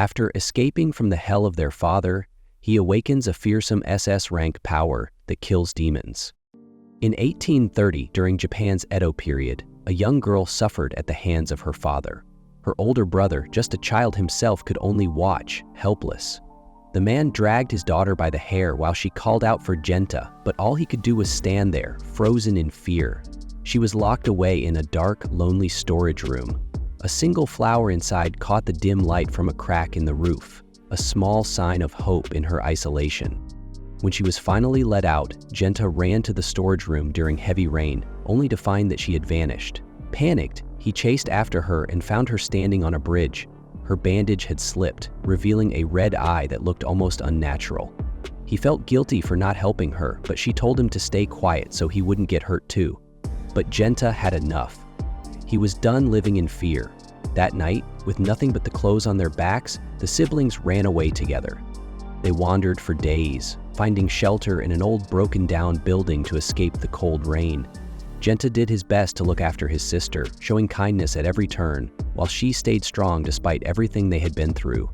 After escaping from the hell of their father, he awakens a fearsome SS rank power that kills demons. In 1830, during Japan's Edo period, a young girl suffered at the hands of her father. Her older brother, just a child himself, could only watch, helpless. The man dragged his daughter by the hair while she called out for Genta, but all he could do was stand there, frozen in fear. She was locked away in a dark, lonely storage room. A single flower inside caught the dim light from a crack in the roof, a small sign of hope in her isolation. When she was finally let out, Genta ran to the storage room during heavy rain, only to find that she had vanished. Panicked, he chased after her and found her standing on a bridge. Her bandage had slipped, revealing a red eye that looked almost unnatural. He felt guilty for not helping her, but she told him to stay quiet so he wouldn't get hurt too. But Genta had enough. He was done living in fear. That night, with nothing but the clothes on their backs, the siblings ran away together. They wandered for days, finding shelter in an old broken-down building to escape the cold rain. Genta did his best to look after his sister, showing kindness at every turn, while she stayed strong despite everything they had been through.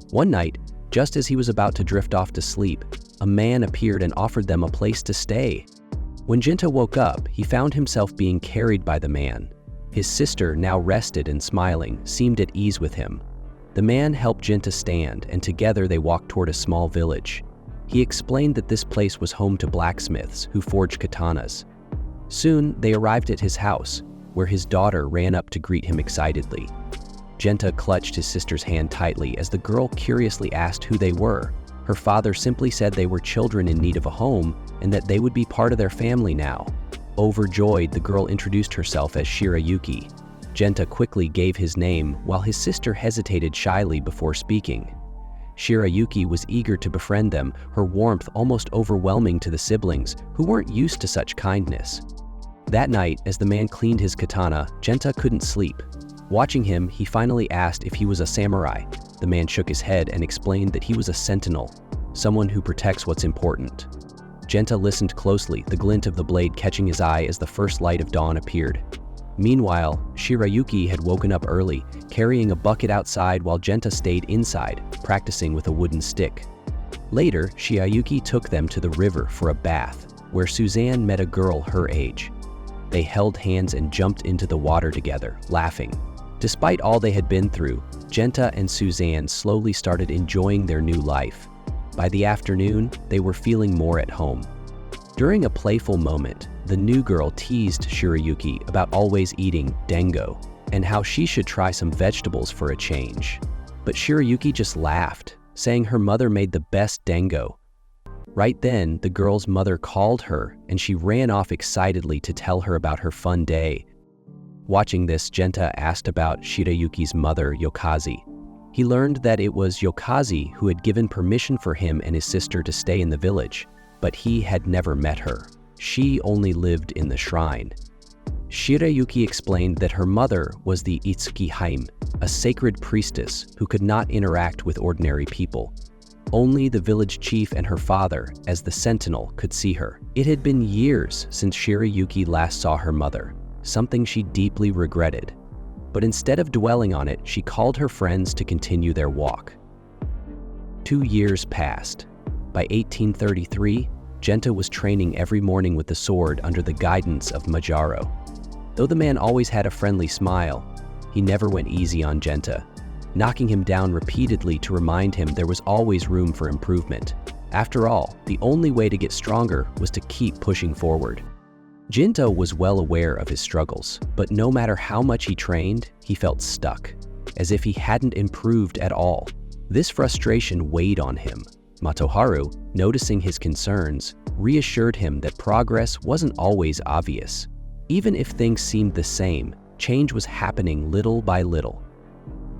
One night, just as he was about to drift off to sleep, a man appeared and offered them a place to stay. When Genta woke up, he found himself being carried by the man. His sister, now rested and smiling, seemed at ease with him. The man helped Genta stand, and together they walked toward a small village. He explained that this place was home to blacksmiths who forged katanas. Soon, they arrived at his house, where his daughter ran up to greet him excitedly. Genta clutched his sister's hand tightly as the girl curiously asked who they were. Her father simply said they were children in need of a home and that they would be part of their family now. Overjoyed, the girl introduced herself as Shirayuki. Genta quickly gave his name, while his sister hesitated shyly before speaking. Shirayuki was eager to befriend them, her warmth almost overwhelming to the siblings, who weren't used to such kindness. That night, as the man cleaned his katana, Genta couldn't sleep. Watching him, he finally asked if he was a samurai. The man shook his head and explained that he was a sentinel, someone who protects what's important. Genta listened closely, the glint of the blade catching his eye as the first light of dawn appeared. Meanwhile, Shirayuki had woken up early, carrying a bucket outside while Genta stayed inside, practicing with a wooden stick. Later, Shirayuki took them to the river for a bath, where Suzanne met a girl her age. They held hands and jumped into the water together, laughing. Despite all they had been through, Genta and Suzanne slowly started enjoying their new life. By the afternoon, they were feeling more at home. During a playful moment, the new girl teased Shirayuki about always eating dango and how she should try some vegetables for a change. But Shirayuki just laughed, saying her mother made the best dango. Right then, the girl's mother called her and she ran off excitedly to tell her about her fun day. Watching this, Genta asked about Shirayuki's mother, Yokazi. He learned that it was Yokazi who had given permission for him and his sister to stay in the village, but he had never met her. She only lived in the shrine. Shirayuki explained that her mother was the Itsuki Haim, a sacred priestess who could not interact with ordinary people. Only the village chief and her father, as the sentinel, could see her. It had been years since Shirayuki last saw her mother, something she deeply regretted. But instead of dwelling on it, she called her friends to continue their walk. 2 years passed. By 1833, Genta was training every morning with the sword under the guidance of Majaro. Though the man always had a friendly smile, he never went easy on Genta, knocking him down repeatedly to remind him there was always room for improvement. After all, the only way to get stronger was to keep pushing forward. Genta was well aware of his struggles, but no matter how much he trained, he felt stuck, as if he hadn't improved at all. This frustration weighed on him. Matoharu, noticing his concerns, reassured him that progress wasn't always obvious. Even if things seemed the same, change was happening little by little.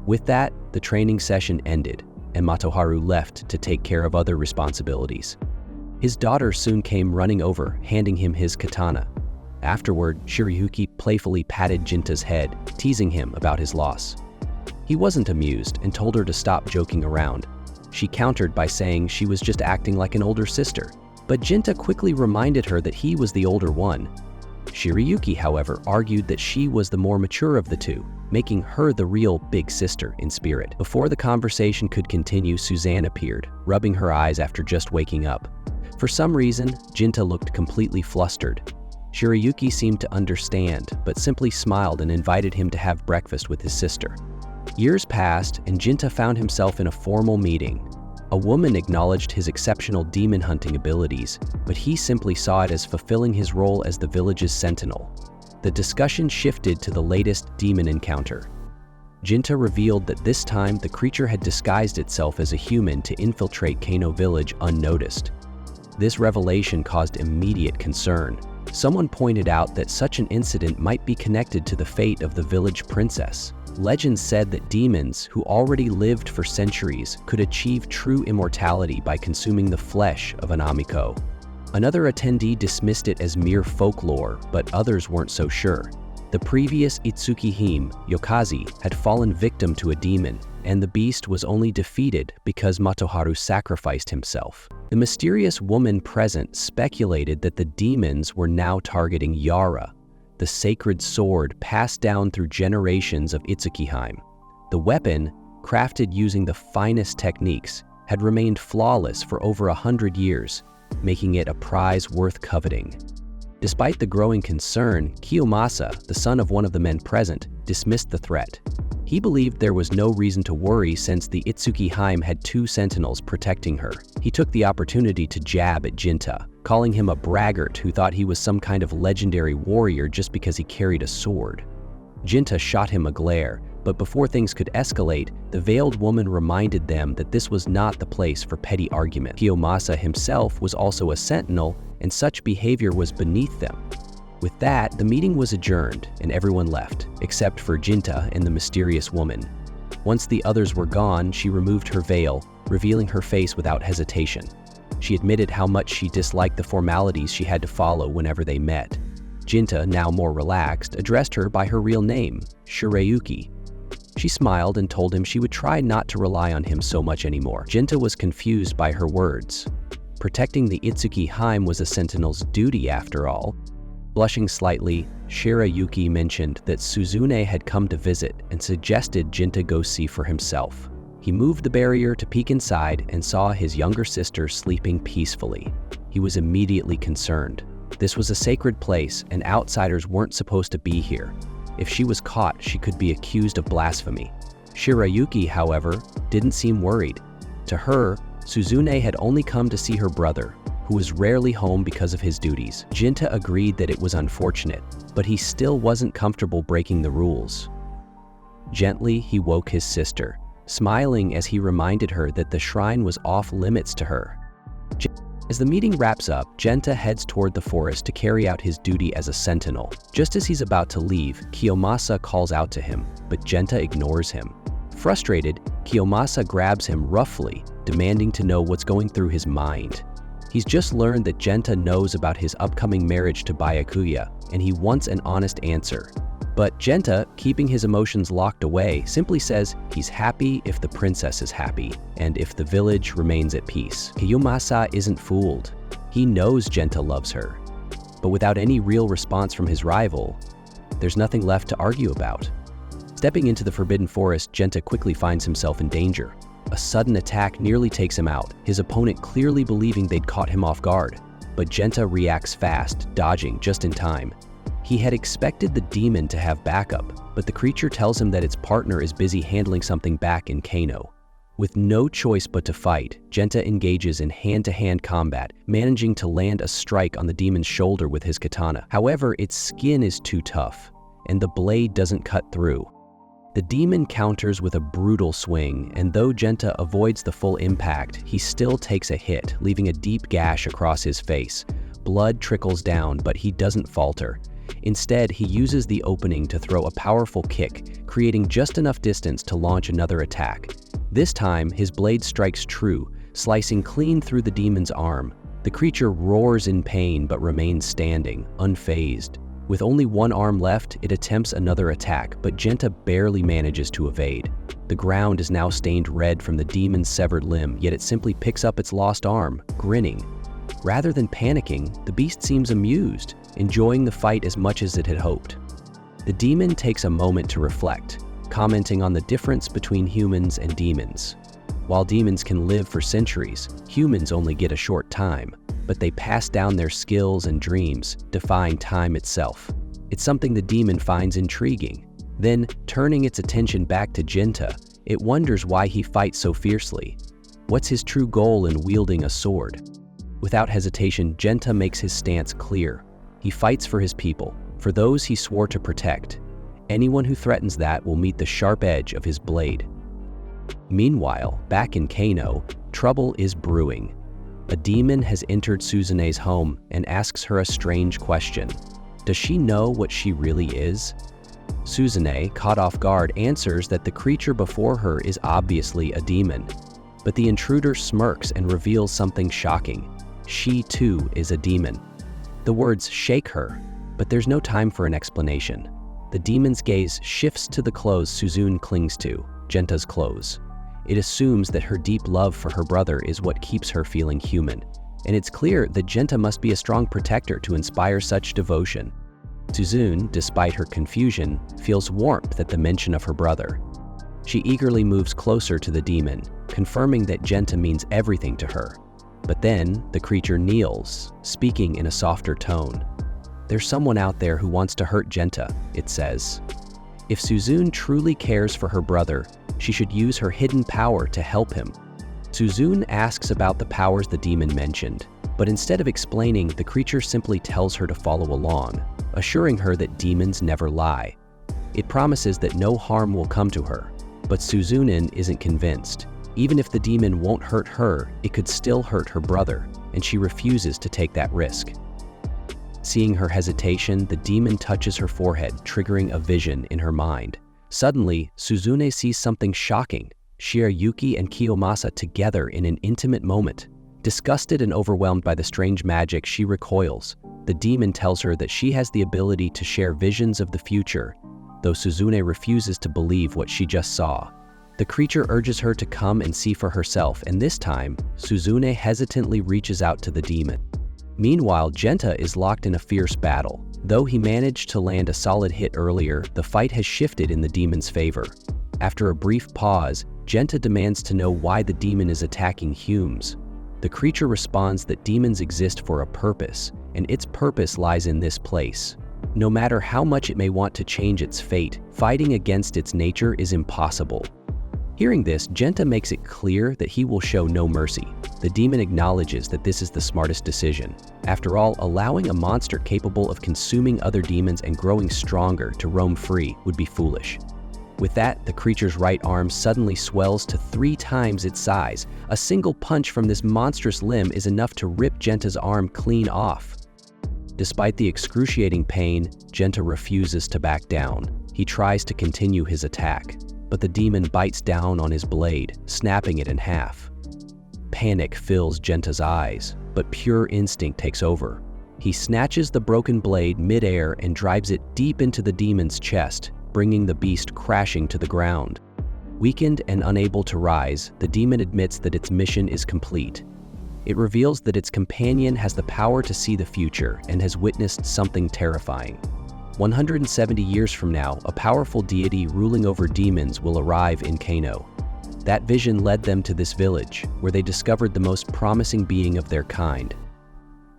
With that, the training session ended, and Matoharu left to take care of other responsibilities. His daughter soon came running over, handing him his katana. Afterward, Shirayuki playfully patted Genta's head, teasing him about his loss. He wasn't amused and told her to stop joking around. She countered by saying she was just acting like an older sister, but Genta quickly reminded her that he was the older one. Shirayuki, however, argued that she was the more mature of the two. making her the real big sister in spirit. Before the conversation could continue, Suzanne appeared, rubbing her eyes after just waking up. For some reason, Jinta looked completely flustered. Shirayuki seemed to understand, but simply smiled and invited him to have breakfast with his sister. Years passed, and Jinta found himself in a formal meeting. A woman acknowledged his exceptional demon hunting abilities, but he simply saw it as fulfilling his role as the village's sentinel. The discussion shifted to the latest demon encounter. Jinta revealed that this time the creature had disguised itself as a human to infiltrate Kano village unnoticed. This revelation caused immediate concern. Someone pointed out that such an incident might be connected to the fate of the village princess. Legends said that demons, who already lived for centuries, could achieve true immortality by consuming the flesh of an amiko. Another attendee dismissed it as mere folklore, but others weren't so sure. The previous Itsukihime, Yokazi, had fallen victim to a demon, and the beast was only defeated because Matoharu sacrificed himself. The mysterious woman present speculated that the demons were now targeting Yara, the sacred sword passed down through generations of Itsukihime. The weapon, crafted using the finest techniques, had remained flawless for over 100 years, making it a prize worth coveting. Despite the growing concern, Kiyomasa, the son of one of the men present, dismissed the threat. He believed there was no reason to worry since the Itsukihime had 2 sentinels protecting her. He took the opportunity to jab at Jinta, calling him a braggart who thought he was some kind of legendary warrior just because he carried a sword. Jinta shot him a glare, but before things could escalate, the veiled woman reminded them that this was not the place for petty argument. Kiyomasa himself was also a sentinel, and such behavior was beneath them. With that, the meeting was adjourned, and everyone left, except for Jinta and the mysterious woman. Once the others were gone, she removed her veil, revealing her face without hesitation. She admitted how much she disliked the formalities she had to follow whenever they met. Jinta, now more relaxed, addressed her by her real name, Shirayuki. She smiled and told him she would try not to rely on him so much anymore. Jinta was confused by her words. Protecting the Itsukihime was a sentinel's duty after all. Blushing slightly, Shirayuki mentioned that Suzune had come to visit and suggested Jinta go see for himself. He moved the barrier to peek inside and saw his younger sister sleeping peacefully. He was immediately concerned. This was a sacred place and outsiders weren't supposed to be here. If she was caught, she could be accused of blasphemy. Shirayuki, however, didn't seem worried. To her, Suzune had only come to see her brother, who was rarely home because of his duties. Jinta agreed that it was unfortunate, but he still wasn't comfortable breaking the rules. Gently, he woke his sister, smiling as he reminded her that the shrine was off limits to her. As the meeting wraps up, Jinta heads toward the forest to carry out his duty as a sentinel. Just as he's about to leave, Kiyomasa calls out to him, but Jinta ignores him. Frustrated, Kiyomasa grabs him roughly, demanding to know what's going through his mind. He's just learned that Jinta knows about his upcoming marriage to Byakuya, and he wants an honest answer. But Jinta, keeping his emotions locked away, simply says he's happy if the princess is happy, and if the village remains at peace. Kiyomasa isn't fooled. He knows Jinta loves her. But without any real response from his rival, there's nothing left to argue about. Stepping into the forbidden forest, Jinta quickly finds himself in danger. A sudden attack nearly takes him out, his opponent clearly believing they'd caught him off guard. But Jinta reacts fast, dodging just in time. He had expected the demon to have backup, but the creature tells him that its partner is busy handling something back in Kano. With no choice but to fight, Jinta engages in hand-to-hand combat, managing to land a strike on the demon's shoulder with his katana. However, its skin is too tough, and the blade doesn't cut through. The demon counters with a brutal swing, and though Jinta avoids the full impact, he still takes a hit, leaving a deep gash across his face. Blood trickles down, but he doesn't falter. Instead, he uses the opening to throw a powerful kick, creating just enough distance to launch another attack. This time, his blade strikes true, slicing clean through the demon's arm. The creature roars in pain but remains standing, unfazed. With only one arm left, it attempts another attack, but Jinta barely manages to evade. The ground is now stained red from the demon's severed limb, yet it simply picks up its lost arm, grinning. Rather than panicking, the beast seems amused, enjoying the fight as much as it had hoped. The demon takes a moment to reflect, commenting on the difference between humans and demons. While demons can live for centuries, humans only get a short time, but they pass down their skills and dreams, defying time itself. It's something the demon finds intriguing. Then, turning its attention back to Genta, it wonders why he fights so fiercely. What's his true goal in wielding a sword? Without hesitation, Genta makes his stance clear. He fights for his people, for those he swore to protect. Anyone who threatens that will meet the sharp edge of his blade. Meanwhile, back in Kano, trouble is brewing. A demon has entered Suzune's home and asks her a strange question. Does she know what she really is? Suzune, caught off guard, answers that the creature before her is obviously a demon. But the intruder smirks and reveals something shocking. She too is a demon. The words shake her, but there's no time for an explanation. The demon's gaze shifts to the clothes Suzune clings to, Genta's clothes. It assumes that her deep love for her brother is what keeps her feeling human, and it's clear that Genta must be a strong protector to inspire such devotion. Suzune, despite her confusion, feels warmth at the mention of her brother. She eagerly moves closer to the demon, confirming that Genta means everything to her. But then, the creature kneels, speaking in a softer tone. There's someone out there who wants to hurt Genta, it says. If Suzune truly cares for her brother, she should use her hidden power to help him. Suzune asks about the powers the demon mentioned, but instead of explaining, the creature simply tells her to follow along, assuring her that demons never lie. It promises that no harm will come to her, but Suzune isn't convinced. Even if the demon won't hurt her, it could still hurt her brother, and she refuses to take that risk. Seeing her hesitation, the demon touches her forehead, triggering a vision in her mind. Suddenly, Suzune sees something shocking: Shirayuki and Kiyomasa together in an intimate moment. Disgusted and overwhelmed by the strange magic, she recoils. The demon tells her that she has the ability to share visions of the future, though Suzune refuses to believe what she just saw. The creature urges her to come and see for herself, and this time, Suzune hesitantly reaches out to the demon. Meanwhile, Genta is locked in a fierce battle. Though he managed to land a solid hit earlier, the fight has shifted in the demon's favor. After a brief pause, Genta demands to know why the demon is attacking humans. The creature responds that demons exist for a purpose, and its purpose lies in this place. No matter how much it may want to change its fate, fighting against its nature is impossible. Hearing this, Genta makes it clear that he will show no mercy. The demon acknowledges that this is the smartest decision. After all, allowing a monster capable of consuming other demons and growing stronger to roam free would be foolish. With that, the creature's right arm suddenly swells to 3 times its size. A single punch from this monstrous limb is enough to rip Genta's arm clean off. Despite the excruciating pain, Genta refuses to back down. He tries to continue his attack, but the demon bites down on his blade, snapping it in half. Panic fills Genta's eyes, but pure instinct takes over. He snatches the broken blade mid-air and drives it deep into the demon's chest, bringing the beast crashing to the ground. Weakened and unable to rise, the demon admits that its mission is complete. It reveals that its companion has the power to see the future and has witnessed something terrifying. 170 years from now, a powerful deity ruling over demons will arrive in Kano. That vision led them to this village, where they discovered the most promising being of their kind.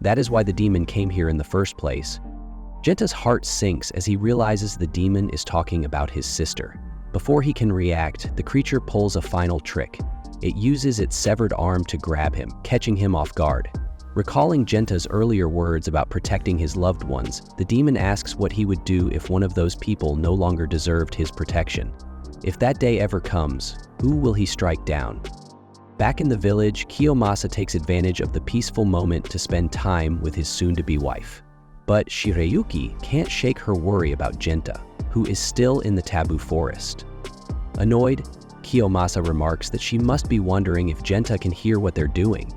That is why the demon came here in the first place. Genta's heart sinks as he realizes the demon is talking about his sister. Before he can react, the creature pulls a final trick. It uses its severed arm to grab him, catching him off guard. Recalling Genta's earlier words about protecting his loved ones, the demon asks what he would do if one of those people no longer deserved his protection. If that day ever comes, who will he strike down? Back in the village, Kiyomasa takes advantage of the peaceful moment to spend time with his soon-to-be wife. But Shirayuki can't shake her worry about Genta, who is still in the taboo forest. Annoyed, Kiyomasa remarks that she must be wondering if Genta can hear what they're doing.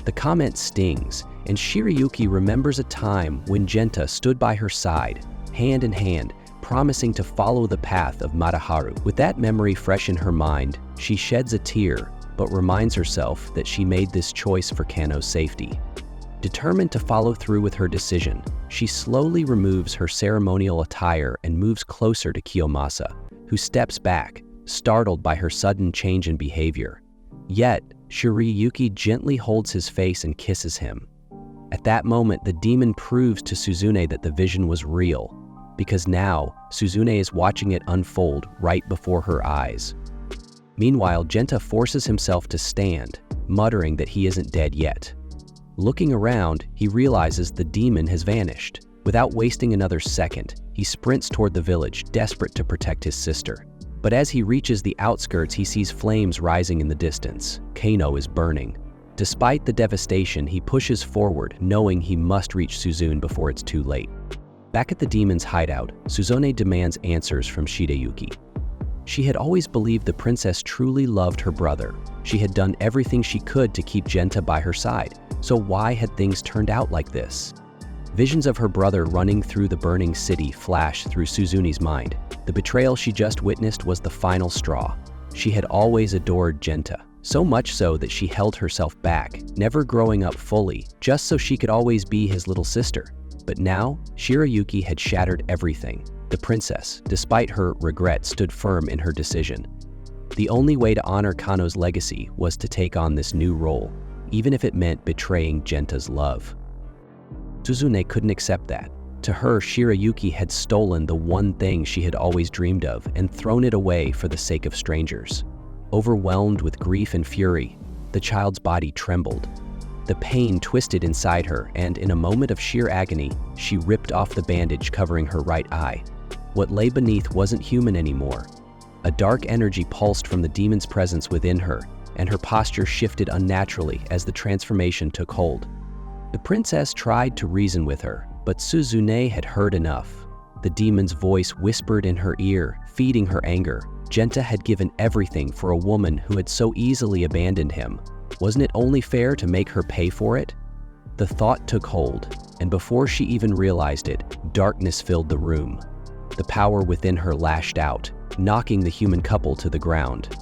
The comment stings, and Shirayuki remembers a time when Genta stood by her side, hand in hand, promising to follow the path of Madaharu. With that memory fresh in her mind, she sheds a tear, but reminds herself that she made this choice for Kano's safety. Determined to follow through with her decision, she slowly removes her ceremonial attire and moves closer to Kiyomasa, who steps back, startled by her sudden change in behavior. Yet, Shirayuki gently holds his face and kisses him. At that moment, the demon proves to Suzune that the vision was real, because now, Suzune is watching it unfold right before her eyes. Meanwhile, Genta forces himself to stand, muttering that he isn't dead yet. Looking around, he realizes the demon has vanished. Without wasting another second, he sprints toward the village, desperate to protect his sister. But as he reaches the outskirts, he sees flames rising in the distance. Kano is burning. Despite the devastation, he pushes forward, knowing he must reach Suzune before it's too late. Back at the demon's hideout, Suzune demands answers from Shirayuki. She had always believed the princess truly loved her brother. She had done everything she could to keep Genta by her side, so why had things turned out like this? Visions of her brother running through the burning city flash through Suzune's mind. The betrayal she just witnessed was the final straw. She had always adored Genta, so much so that she held herself back, never growing up fully, just so she could always be his little sister. But now, Shirayuki had shattered everything. The princess, despite her regret, stood firm in her decision. The only way to honor Kano's legacy was to take on this new role, even if it meant betraying Genta's love. Suzune couldn't accept that. To her, Shirayuki had stolen the one thing she had always dreamed of and thrown it away for the sake of strangers. Overwhelmed with grief and fury, the child's body trembled. The pain twisted inside her, and in a moment of sheer agony, she ripped off the bandage covering her right eye. What lay beneath wasn't human anymore. A dark energy pulsed from the demon's presence within her, and her posture shifted unnaturally as the transformation took hold. The princess tried to reason with her, but Suzune had heard enough. The demon's voice whispered in her ear, feeding her anger. Genta had given everything for a woman who had so easily abandoned him. Wasn't it only fair to make her pay for it? The thought took hold, and before she even realized it, darkness filled the room. The power within her lashed out, knocking the human couple to the ground.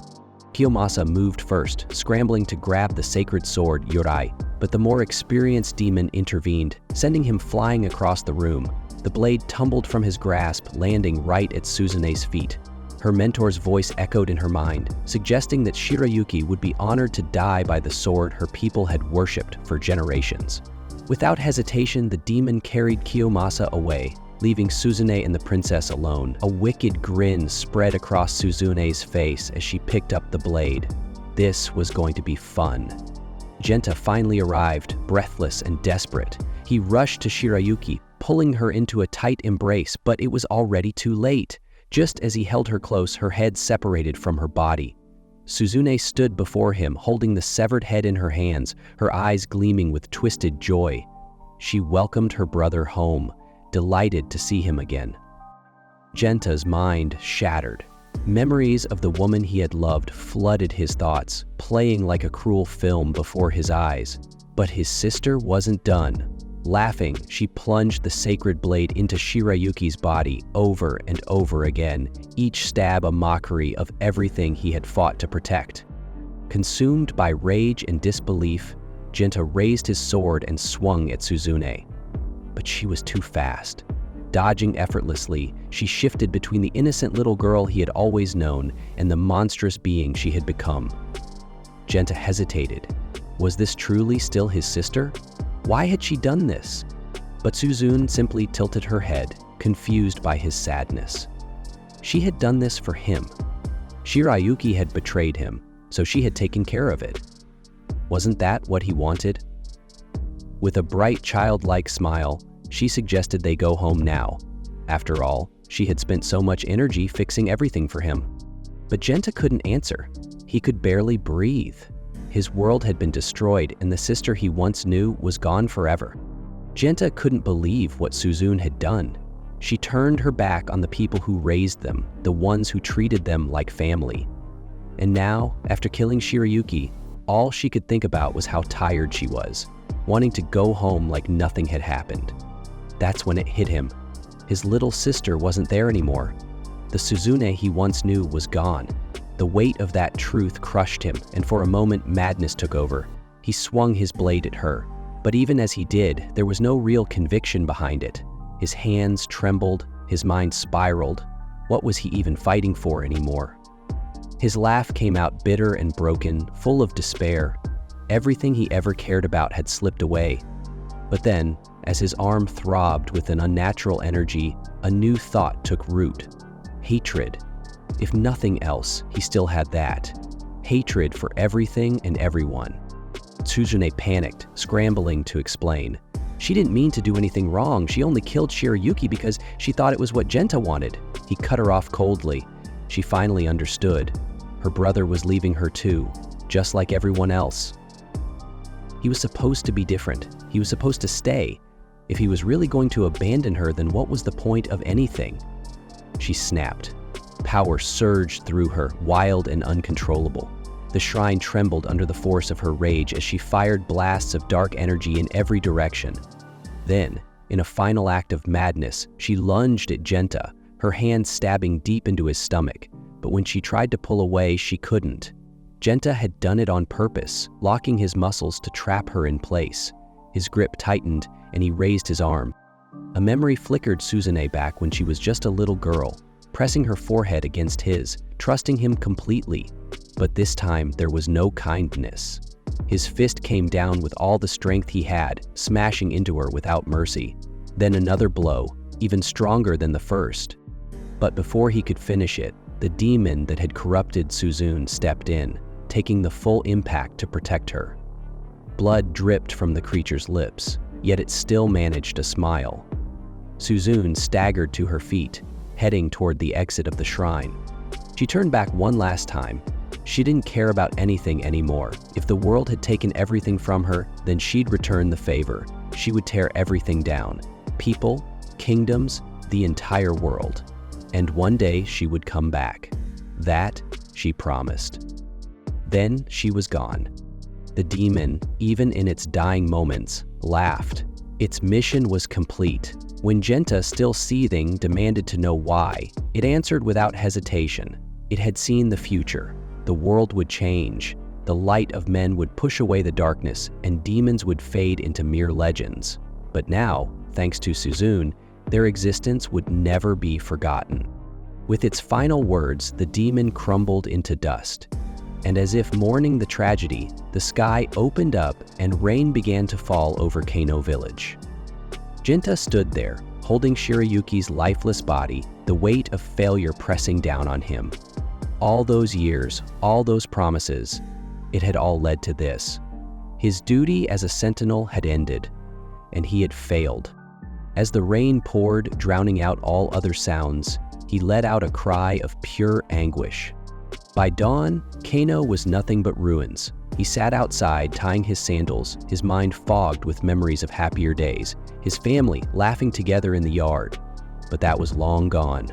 Kiyomasa moved first, scrambling to grab the sacred sword Yurai, but the more experienced demon intervened, sending him flying across the room. The blade tumbled from his grasp, landing right at Suzune's feet. Her mentor's voice echoed in her mind, suggesting that Shirayuki would be honored to die by the sword her people had worshipped for generations. Without hesitation, the demon carried Kiyomasa away, leaving Suzune and the princess alone. A wicked grin spread across Suzune's face as she picked up the blade. This was going to be fun. Genta finally arrived, breathless and desperate. He rushed to Shirayuki, pulling her into a tight embrace, but it was already too late. Just as he held her close, her head separated from her body. Suzune stood before him, holding the severed head in her hands, her eyes gleaming with twisted joy. She welcomed her brother home, delighted to see him again. Genta's mind shattered. Memories of the woman he had loved flooded his thoughts, playing like a cruel film before his eyes. But his sister wasn't done. Laughing, she plunged the sacred blade into Shirayuki's body over and over again, each stab a mockery of everything he had fought to protect. Consumed by rage and disbelief, Genta raised his sword and swung at Suzune. But she was too fast. Dodging effortlessly, she shifted between the innocent little girl he had always known and the monstrous being she had become. Genta hesitated. Was this truly still his sister? Why had she done this? But Suzune simply tilted her head, confused by his sadness. She had done this for him. Shirayuki had betrayed him, so she had taken care of it. Wasn't that what he wanted? With a bright, childlike smile, she suggested they go home now. After all, she had spent so much energy fixing everything for him. But Genta couldn't answer. He could barely breathe. His world had been destroyed, and the sister he once knew was gone forever. Genta couldn't believe what Suzune had done. She turned her back on the people who raised them, the ones who treated them like family. And now, after killing Shirayuki, all she could think about was how tired she was, wanting to go home like nothing had happened. That's when it hit him. His little sister wasn't there anymore. The Suzune he once knew was gone. The weight of that truth crushed him, and for a moment madness took over. He swung his blade at her, but even as he did, there was no real conviction behind it. His hands trembled, his mind spiraled. What was he even fighting for anymore? His laugh came out bitter and broken, full of despair. Everything he ever cared about had slipped away. But then, as his arm throbbed with an unnatural energy, a new thought took root. Hatred. If nothing else, he still had that. Hatred for everything and everyone. Suzune panicked, scrambling to explain. She didn't mean to do anything wrong. She only killed Shirayuki because she thought it was what Genta wanted. He cut her off coldly. She finally understood. Her brother was leaving her too, just like everyone else. He was supposed to be different. He was supposed to stay. If he was really going to abandon her, then what was the point of anything? She snapped. Power surged through her, wild and uncontrollable. The shrine trembled under the force of her rage as she fired blasts of dark energy in every direction. Then, in a final act of madness, she lunged at Genta, her hand stabbing deep into his stomach. But when she tried to pull away, she couldn't. Genta had done it on purpose, locking his muscles to trap her in place. His grip tightened, and he raised his arm. A memory flickered Suzune back when she was just a little girl, pressing her forehead against his, trusting him completely. But this time, there was no kindness. His fist came down with all the strength he had, smashing into her without mercy. Then another blow, even stronger than the first. But before he could finish it, the demon that had corrupted Suzune stepped in, taking the full impact to protect her. Blood dripped from the creature's lips, yet it still managed to smile. Suzune staggered to her feet, heading toward the exit of the shrine. She turned back one last time. She didn't care about anything anymore. If the world had taken everything from her, then she'd return the favor. She would tear everything down. People, kingdoms, the entire world. And one day she would come back. That she promised. Then she was gone. The demon, even in its dying moments, laughed. Its mission was complete. When Genta, still seething, demanded to know why, it answered without hesitation. It had seen the future. The world would change. The light of men would push away the darkness, and demons would fade into mere legends. But now, thanks to Suzune, their existence would never be forgotten. With its final words, the demon crumbled into dust. And as if mourning the tragedy, the sky opened up and rain began to fall over Kano Village. Genta stood there, holding Shirayuki's lifeless body, the weight of failure pressing down on him. All those years, all those promises, it had all led to this. His duty as a sentinel had ended, and he had failed. As the rain poured, drowning out all other sounds, he let out a cry of pure anguish. By dawn, Kano was nothing but ruins. He sat outside, tying his sandals, his mind fogged with memories of happier days, his family laughing together in the yard. But that was long gone.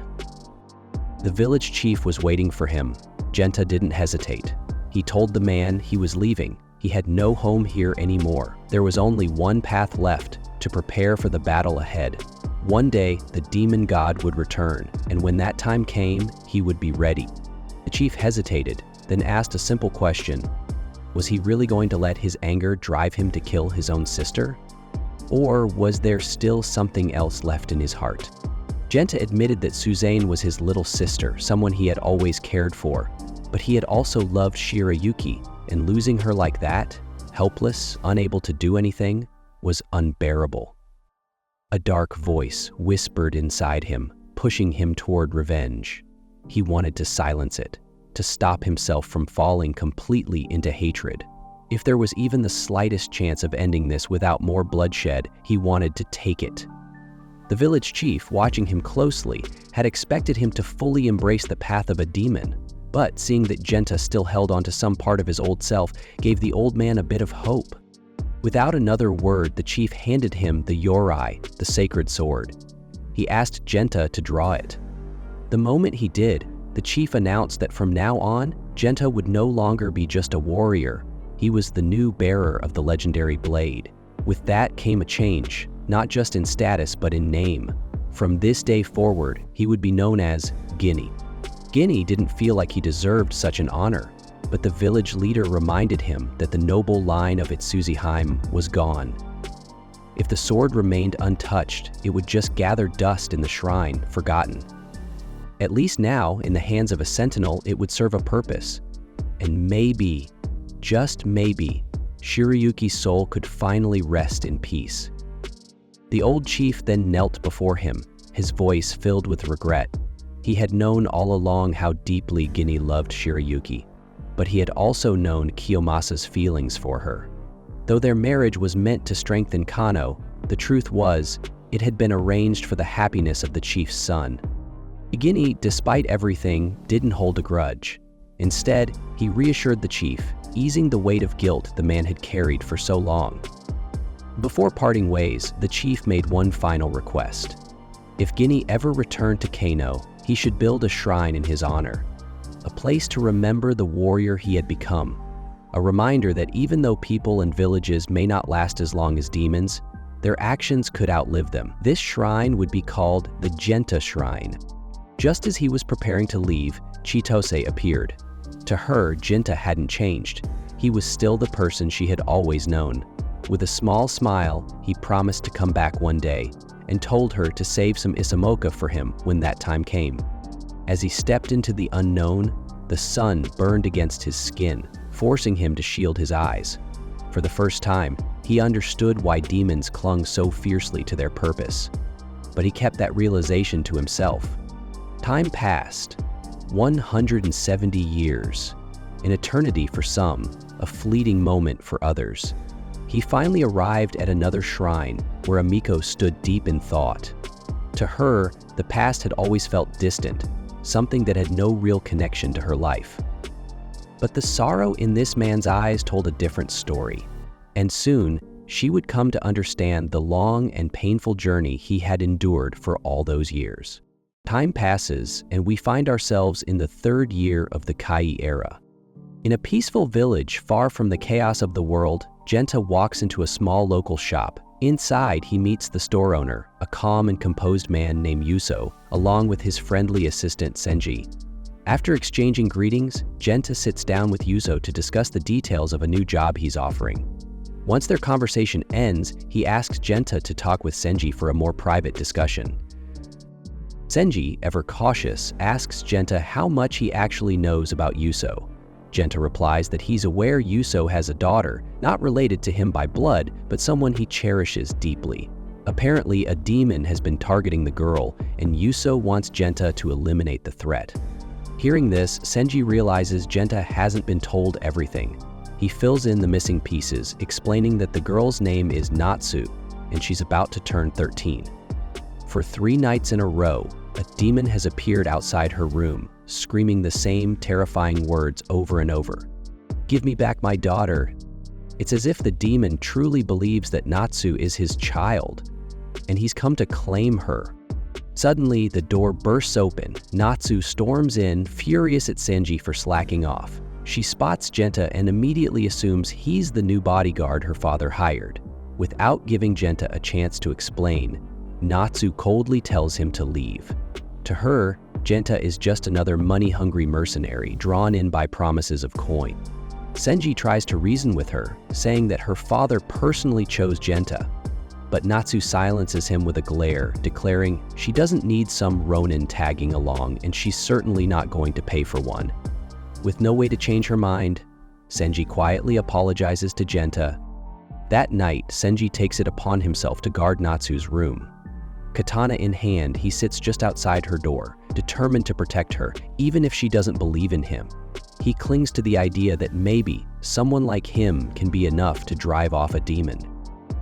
The village chief was waiting for him. Genta didn't hesitate. He told the man he was leaving. He had no home here anymore. There was only one path left, to prepare for the battle ahead. One day, the demon god would return, and when that time came, he would be ready. The chief hesitated, then asked a simple question. Was he really going to let his anger drive him to kill his own sister? Or was there still something else left in his heart? Genta admitted that Suzune was his little sister, someone he had always cared for. But he had also loved Shirayuki, and losing her like that, helpless, unable to do anything, was unbearable. A dark voice whispered inside him, pushing him toward revenge. He wanted to silence it, to stop himself from falling completely into hatred. If there was even the slightest chance of ending this without more bloodshed, he wanted to take it. The village chief, watching him closely, had expected him to fully embrace the path of a demon, but seeing that Genta still held on to some part of his old self gave the old man a bit of hope. Without another word, the chief handed him the yorai, the sacred sword. He asked Genta to draw it. The moment he did, the chief announced that from now on, Genta would no longer be just a warrior. He was the new bearer of the legendary blade. With that came a change, not just in status but in name. From this day forward, he would be known as Guinea. Guinea didn't feel like he deserved such an honor, but the village leader reminded him that the noble line of Itsuzi Harem was gone. If the sword remained untouched, it would just gather dust in the shrine, forgotten. At least now, in the hands of a sentinel, it would serve a purpose. And maybe, just maybe, Shiryuki's soul could finally rest in peace. The old chief then knelt before him, his voice filled with regret. He had known all along how deeply Gini loved Shiryuki, but he had also known Kiyomasa's feelings for her. Though their marriage was meant to strengthen Kano, the truth was, it had been arranged for the happiness of the chief's son. Gini, despite everything, didn't hold a grudge. Instead, he reassured the chief, easing the weight of guilt the man had carried for so long. Before parting ways, the chief made one final request. If Gini ever returned to Kano, he should build a shrine in his honor, a place to remember the warrior he had become, a reminder that even though people and villages may not last as long as demons, their actions could outlive them. This shrine would be called the Genta Shrine. Just as he was preparing to leave, Chitose appeared. To her, Genta hadn't changed. He was still the person she had always known. With a small smile, he promised to come back one day and told her to save some isamoka for him when that time came. As he stepped into the unknown, the sun burned against his skin, forcing him to shield his eyes. For the first time, he understood why demons clung so fiercely to their purpose. But he kept that realization to himself. Time passed, 170 years, an eternity for some, a fleeting moment for others. He finally arrived at another shrine where Amiko stood deep in thought. To her, the past had always felt distant, something that had no real connection to her life. But the sorrow in this man's eyes told a different story, and soon she would come to understand the long and painful journey he had endured for all those years. Time passes, and we find ourselves in the third year of the Kai era. In a peaceful village far from the chaos of the world, Genta walks into a small local shop. Inside, he meets the store owner, a calm and composed man named Yuso, along with his friendly assistant Senji. After exchanging greetings, Genta sits down with Yuso to discuss the details of a new job he's offering. Once their conversation ends, he asks Genta to talk with Senji for a more private discussion. Senji, ever cautious, asks Genta how much he actually knows about Yuso. Genta replies that he's aware Yuso has a daughter, not related to him by blood, but someone he cherishes deeply. Apparently, a demon has been targeting the girl, and Yuso wants Genta to eliminate the threat. Hearing this, Senji realizes Genta hasn't been told everything. He fills in the missing pieces, explaining that the girl's name is Natsu, and she's about to turn 13. For 3 nights in a row, a demon has appeared outside her room, screaming the same terrifying words over and over. "Give me back my daughter." It's as if the demon truly believes that Natsu is his child, and he's come to claim her. Suddenly, the door bursts open. Natsu storms in, furious at Senji for slacking off. She spots Genta and immediately assumes he's the new bodyguard her father hired. Without giving Genta a chance to explain, Natsu coldly tells him to leave. To her, Genta is just another money-hungry mercenary drawn in by promises of coin. Senji tries to reason with her, saying that her father personally chose Genta. But Natsu silences him with a glare, declaring she doesn't need some Ronin tagging along and she's certainly not going to pay for one. With no way to change her mind, Senji quietly apologizes to Genta. That night, Senji takes it upon himself to guard Natsu's room. Katana in hand, he sits just outside her door, determined to protect her, even if she doesn't believe in him. He clings to the idea that maybe someone like him can be enough to drive off a demon.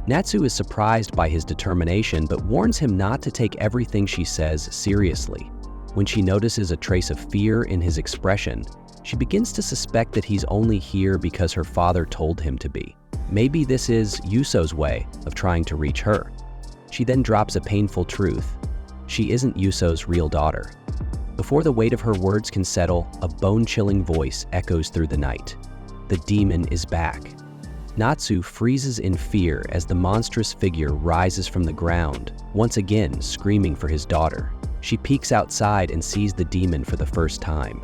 Natsu is surprised by his determination, but warns him not to take everything she says seriously. When she notices a trace of fear in his expression, she begins to suspect that he's only here because her father told him to be. Maybe this is Yuso's way of trying to reach her. She then drops a painful truth. She isn't Yuso's real daughter. Before the weight of her words can settle, a bone-chilling voice echoes through the night. The demon is back. Natsu freezes in fear as the monstrous figure rises from the ground, once again screaming for his daughter. She peeks outside and sees the demon for the first time.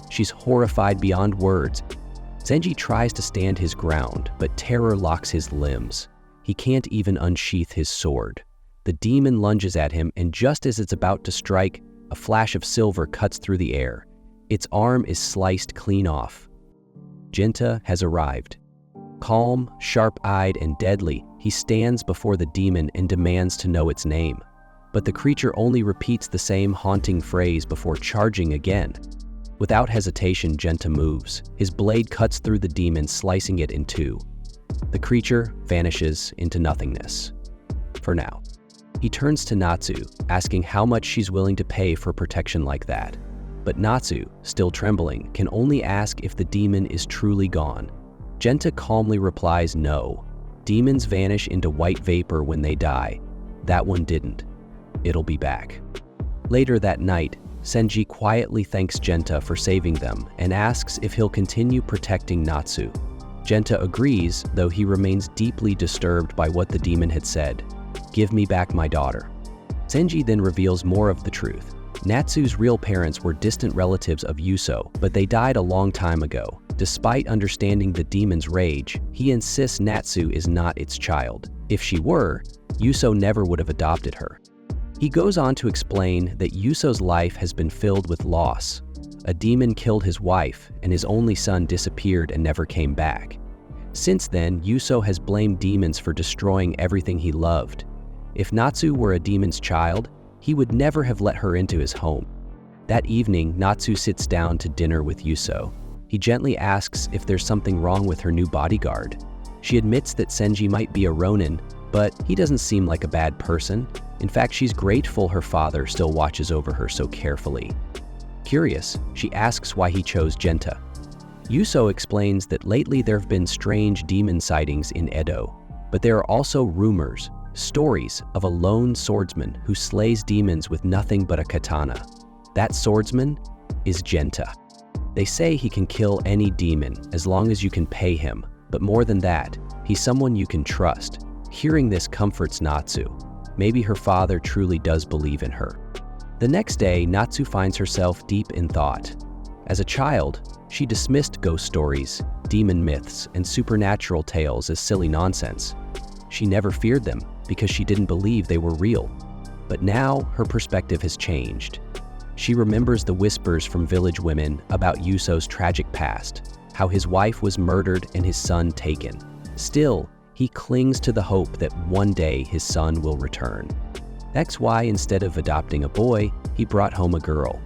She's horrified beyond words. Senji tries to stand his ground, but terror locks his limbs. He can't even unsheath his sword. The demon lunges at him, and just as it's about to strike, a flash of silver cuts through the air. Its arm is sliced clean off. Genta has arrived. Calm, sharp-eyed, and deadly, he stands before the demon and demands to know its name. But the creature only repeats the same haunting phrase before charging again. Without hesitation, Genta moves. His blade cuts through the demon, slicing it in two. The creature vanishes into nothingness. For now. He turns to Natsu, asking how much she's willing to pay for protection like that. But Natsu, still trembling, can only ask if the demon is truly gone. Genta calmly replies no. Demons vanish into white vapor when they die. That one didn't. It'll be back. Later that night, Senji quietly thanks Genta for saving them and asks if he'll continue protecting Natsu. Genta agrees, though he remains deeply disturbed by what the demon had said. "Give me back my daughter." Senji then reveals more of the truth. Natsu's real parents were distant relatives of Yuso, but they died a long time ago. Despite understanding the demon's rage, he insists Natsu is not its child. If she were, Yuso never would have adopted her. He goes on to explain that Yuso's life has been filled with loss. A demon killed his wife, and his only son disappeared and never came back. Since then, Yuso has blamed demons for destroying everything he loved. If Natsu were a demon's child, he would never have let her into his home. That evening, Natsu sits down to dinner with Yuso. He gently asks if there's something wrong with her new bodyguard. She admits that Senji might be a ronin, but he doesn't seem like a bad person. In fact, she's grateful her father still watches over her so carefully. Curious, she asks why he chose Genta. Yuso explains that lately there have been strange demon sightings in Edo, but there are also rumors, stories of a lone swordsman who slays demons with nothing but a katana. That swordsman is Genta. They say he can kill any demon as long as you can pay him, but more than that, he's someone you can trust. Hearing this comforts Natsu. Maybe her father truly does believe in her. The next day, Natsu finds herself deep in thought. As a child, she dismissed ghost stories, demon myths, and supernatural tales as silly nonsense. She never feared them because she didn't believe they were real. But now, her perspective has changed. She remembers the whispers from village women about Yuso's tragic past, how his wife was murdered and his son taken. Still, he clings to the hope that one day his son will return. That's why instead of adopting a boy, he brought home a girl.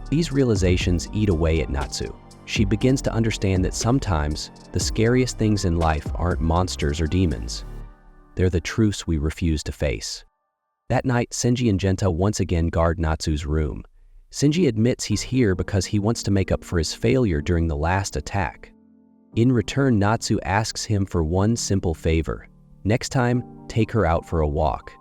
These realizations eat away at Natsu. She begins to understand that sometimes the scariest things in life aren't monsters or demons. They're the truths we refuse to face. That night, Senji and Genta once again guard Natsu's room. Senji admits he's here because he wants to make up for his failure during the last attack. In return, Natsu asks him for one simple favor. Next time, take her out for a walk.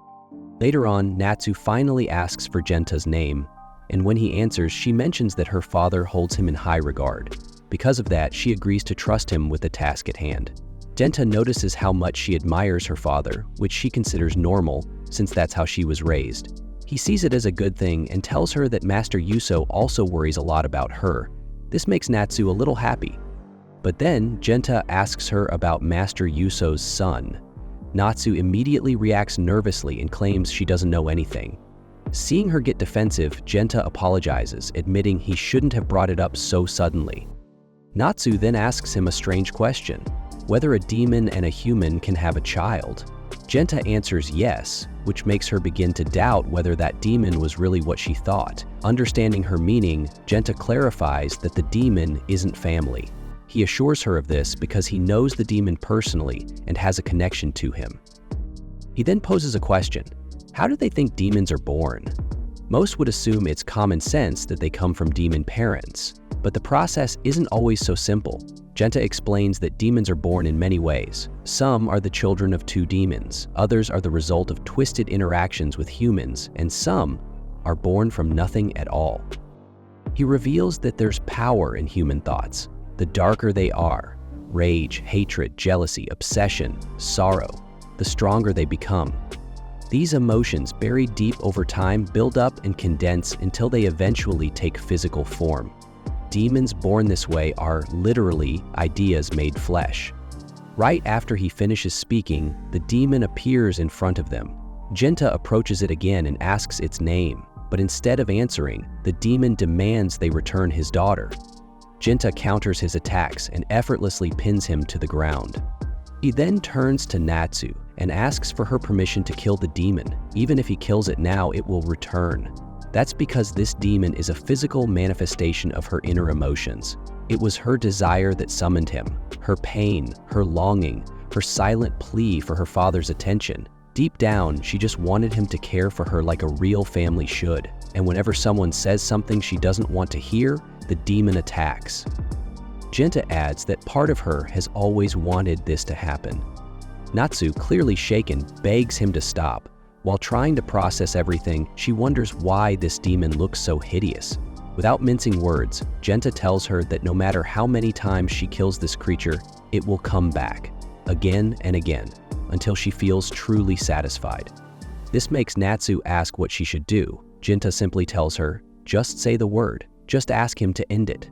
Later on, Natsu finally asks for Genta's name, and when he answers, she mentions that her father holds him in high regard. Because of that, she agrees to trust him with the task at hand. Genta notices how much she admires her father, which she considers normal, since that's how she was raised. He sees it as a good thing and tells her that Master Yuso also worries a lot about her. This makes Natsu a little happy. But then, Genta asks her about Master Yuso's son. Natsu immediately reacts nervously and claims she doesn't know anything. Seeing her get defensive, Genta apologizes, admitting he shouldn't have brought it up so suddenly. Natsu then asks him a strange question, whether a demon and a human can have a child. Genta answers yes, which makes her begin to doubt whether that demon was really what she thought. Understanding her meaning, Genta clarifies that the demon isn't family. He assures her of this because he knows the demon personally and has a connection to him. He then poses a question. How do they think demons are born? Most would assume it's common sense that they come from demon parents, but the process isn't always so simple. Genta explains that demons are born in many ways. Some are the children of two demons, others are the result of twisted interactions with humans, and some are born from nothing at all. He reveals that there's power in human thoughts. The darker they are, rage, hatred, jealousy, obsession, sorrow, the stronger they become. These emotions, buried deep over time, build up and condense until they eventually take physical form. Demons born this way are literally ideas made flesh. Right after he finishes speaking, the demon appears in front of them. Genta approaches it again and asks its name. but instead of answering, the demon demands they return his daughter. Genta counters his attacks and effortlessly pins him to the ground. He then turns to Natsu and asks for her permission to kill the demon. Even if he kills it now, it will return. That's because this demon is a physical manifestation of her inner emotions. It was her desire that summoned him, her pain, her longing, her silent plea for her father's attention. Deep down, she just wanted him to care for her like a real family should. And whenever someone says something she doesn't want to hear, the demon attacks. Genta adds that part of her has always wanted this to happen. Natsu, clearly shaken, begs him to stop. While trying to process everything, she wonders why this demon looks so hideous. Without mincing words, Genta tells her that no matter how many times she kills this creature, it will come back, again and again, until she feels truly satisfied. This makes Natsu ask what she should do. Genta simply tells her, just say the word, just ask him to end it.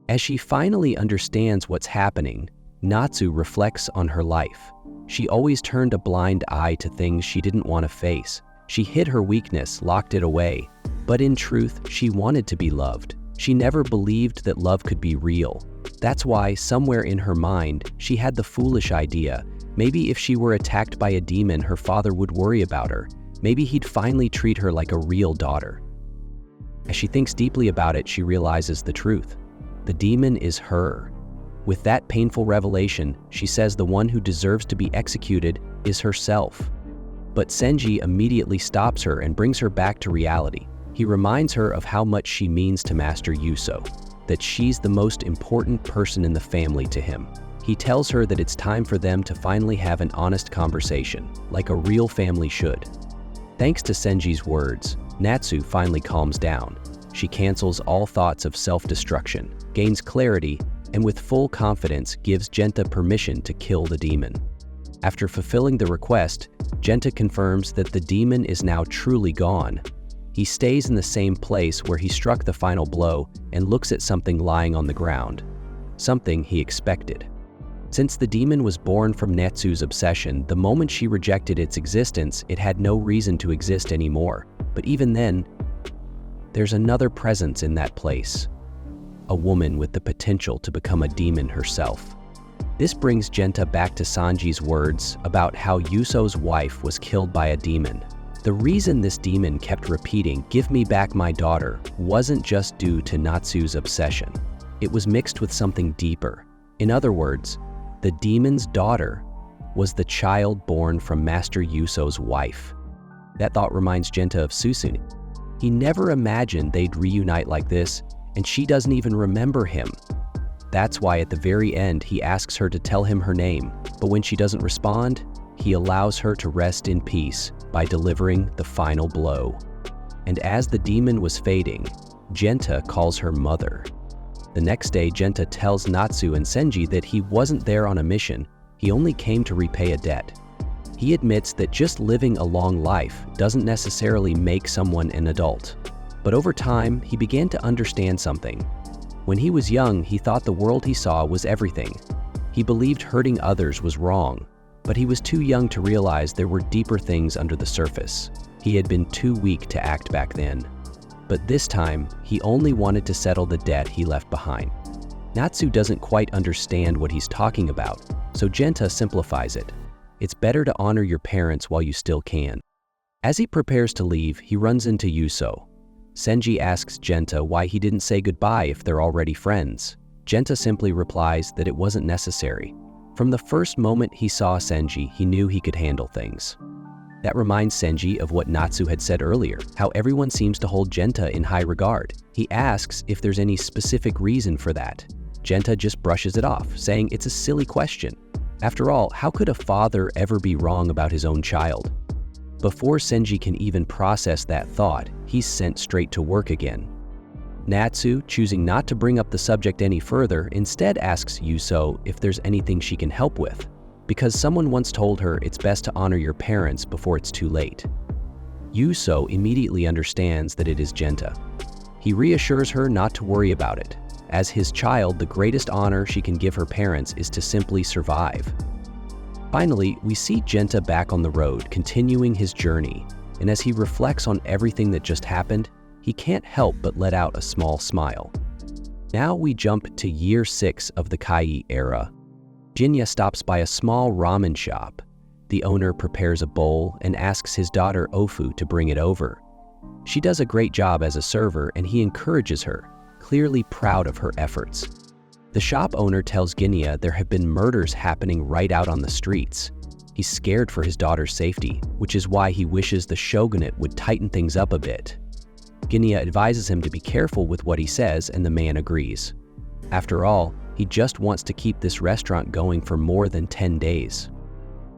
As she finally understands what's happening, Natsu reflects on her life. She always turned a blind eye to things she didn't want to face. She hid her weakness, locked it away. But in truth, she wanted to be loved. She never believed that love could be real. That's why, somewhere in her mind, she had the foolish idea, maybe if she were attacked by a demon, her father would worry about her. Maybe he'd finally treat her like a real daughter. As she thinks deeply about it, she realizes the truth. The demon is her. With that painful revelation, she says the one who deserves to be executed is herself. But Senji immediately stops her and brings her back to reality. He reminds her of how much she means to Master Yuso, that she's the most important person in the family to him. He tells her that it's time for them to finally have an honest conversation, like a real family should. Thanks to Senji's words, Natsu finally calms down. She cancels all thoughts of self-destruction, gains clarity, and with full confidence gives Genta permission to kill the demon. After fulfilling the request, Genta confirms that the demon is now truly gone. He stays in the same place where he struck the final blow and looks at something lying on the ground, something he expected. Since the demon was born from Natsu's obsession, the moment she rejected its existence, it had no reason to exist anymore. But even then, there's another presence in that place. A woman with the potential to become a demon herself. This brings Genta back to Sanji's words about how Yuso's wife was killed by a demon. The reason this demon kept repeating, "Give me back my daughter," wasn't just due to Natsu's obsession. It was mixed with something deeper. In other words, the demon's daughter was the child born from Master Yuso's wife. That thought reminds Genta of Susune. He never imagined they'd reunite like this, and she doesn't even remember him. That's why at the very end he asks her to tell him her name, but when she doesn't respond, he allows her to rest in peace by delivering the final blow. And as the demon was fading, Genta calls her mother. The next day, Genta tells Natsu and Senji that he wasn't there on a mission, he only came to repay a debt. He admits that just living a long life doesn't necessarily make someone an adult. But over time, he began to understand something. When he was young, he thought the world he saw was everything. He believed hurting others was wrong, but he was too young to realize there were deeper things under the surface. He had been too weak to act back then. But this time, he only wanted to settle the debt he left behind. Natsu doesn't quite understand what he's talking about, so Genta simplifies it. It's better to honor your parents while you still can. As he prepares to leave, he runs into Yuso. Senji asks Genta why he didn't say goodbye if they're already friends. Genta simply replies that it wasn't necessary. From the first moment he saw Senji, he knew he could handle things. That reminds Senji of what Natsu had said earlier, how everyone seems to hold Genta in high regard. He asks if there's any specific reason for that. Genta just brushes it off, saying it's a silly question. After all, how could a father ever be wrong about his own child? Before Senji can even process that thought, he's sent straight to work again. Natsu, choosing not to bring up the subject any further, instead asks Yuso if there's anything she can help with, because someone once told her it's best to honor your parents before it's too late. Yuso immediately understands that it is Genta. He reassures her not to worry about it. As his child, the greatest honor she can give her parents is to simply survive. Finally, we see Genta back on the road, continuing his journey. and as he reflects on everything that just happened, he can't help but let out a small smile. Now we jump to year 6 of the Kijin era. Jinya stops by a small ramen shop. The owner prepares a bowl and asks his daughter Ofu to bring it over. She does a great job as a server and he encourages her, clearly proud of her efforts. The shop owner tells Ginya there have been murders happening right out on the streets. He's scared for his daughter's safety, which is why he wishes the shogunate would tighten things up a bit. Ginya advises him to be careful with what he says and the man agrees. After all, he just wants to keep this restaurant going for more than 10 days.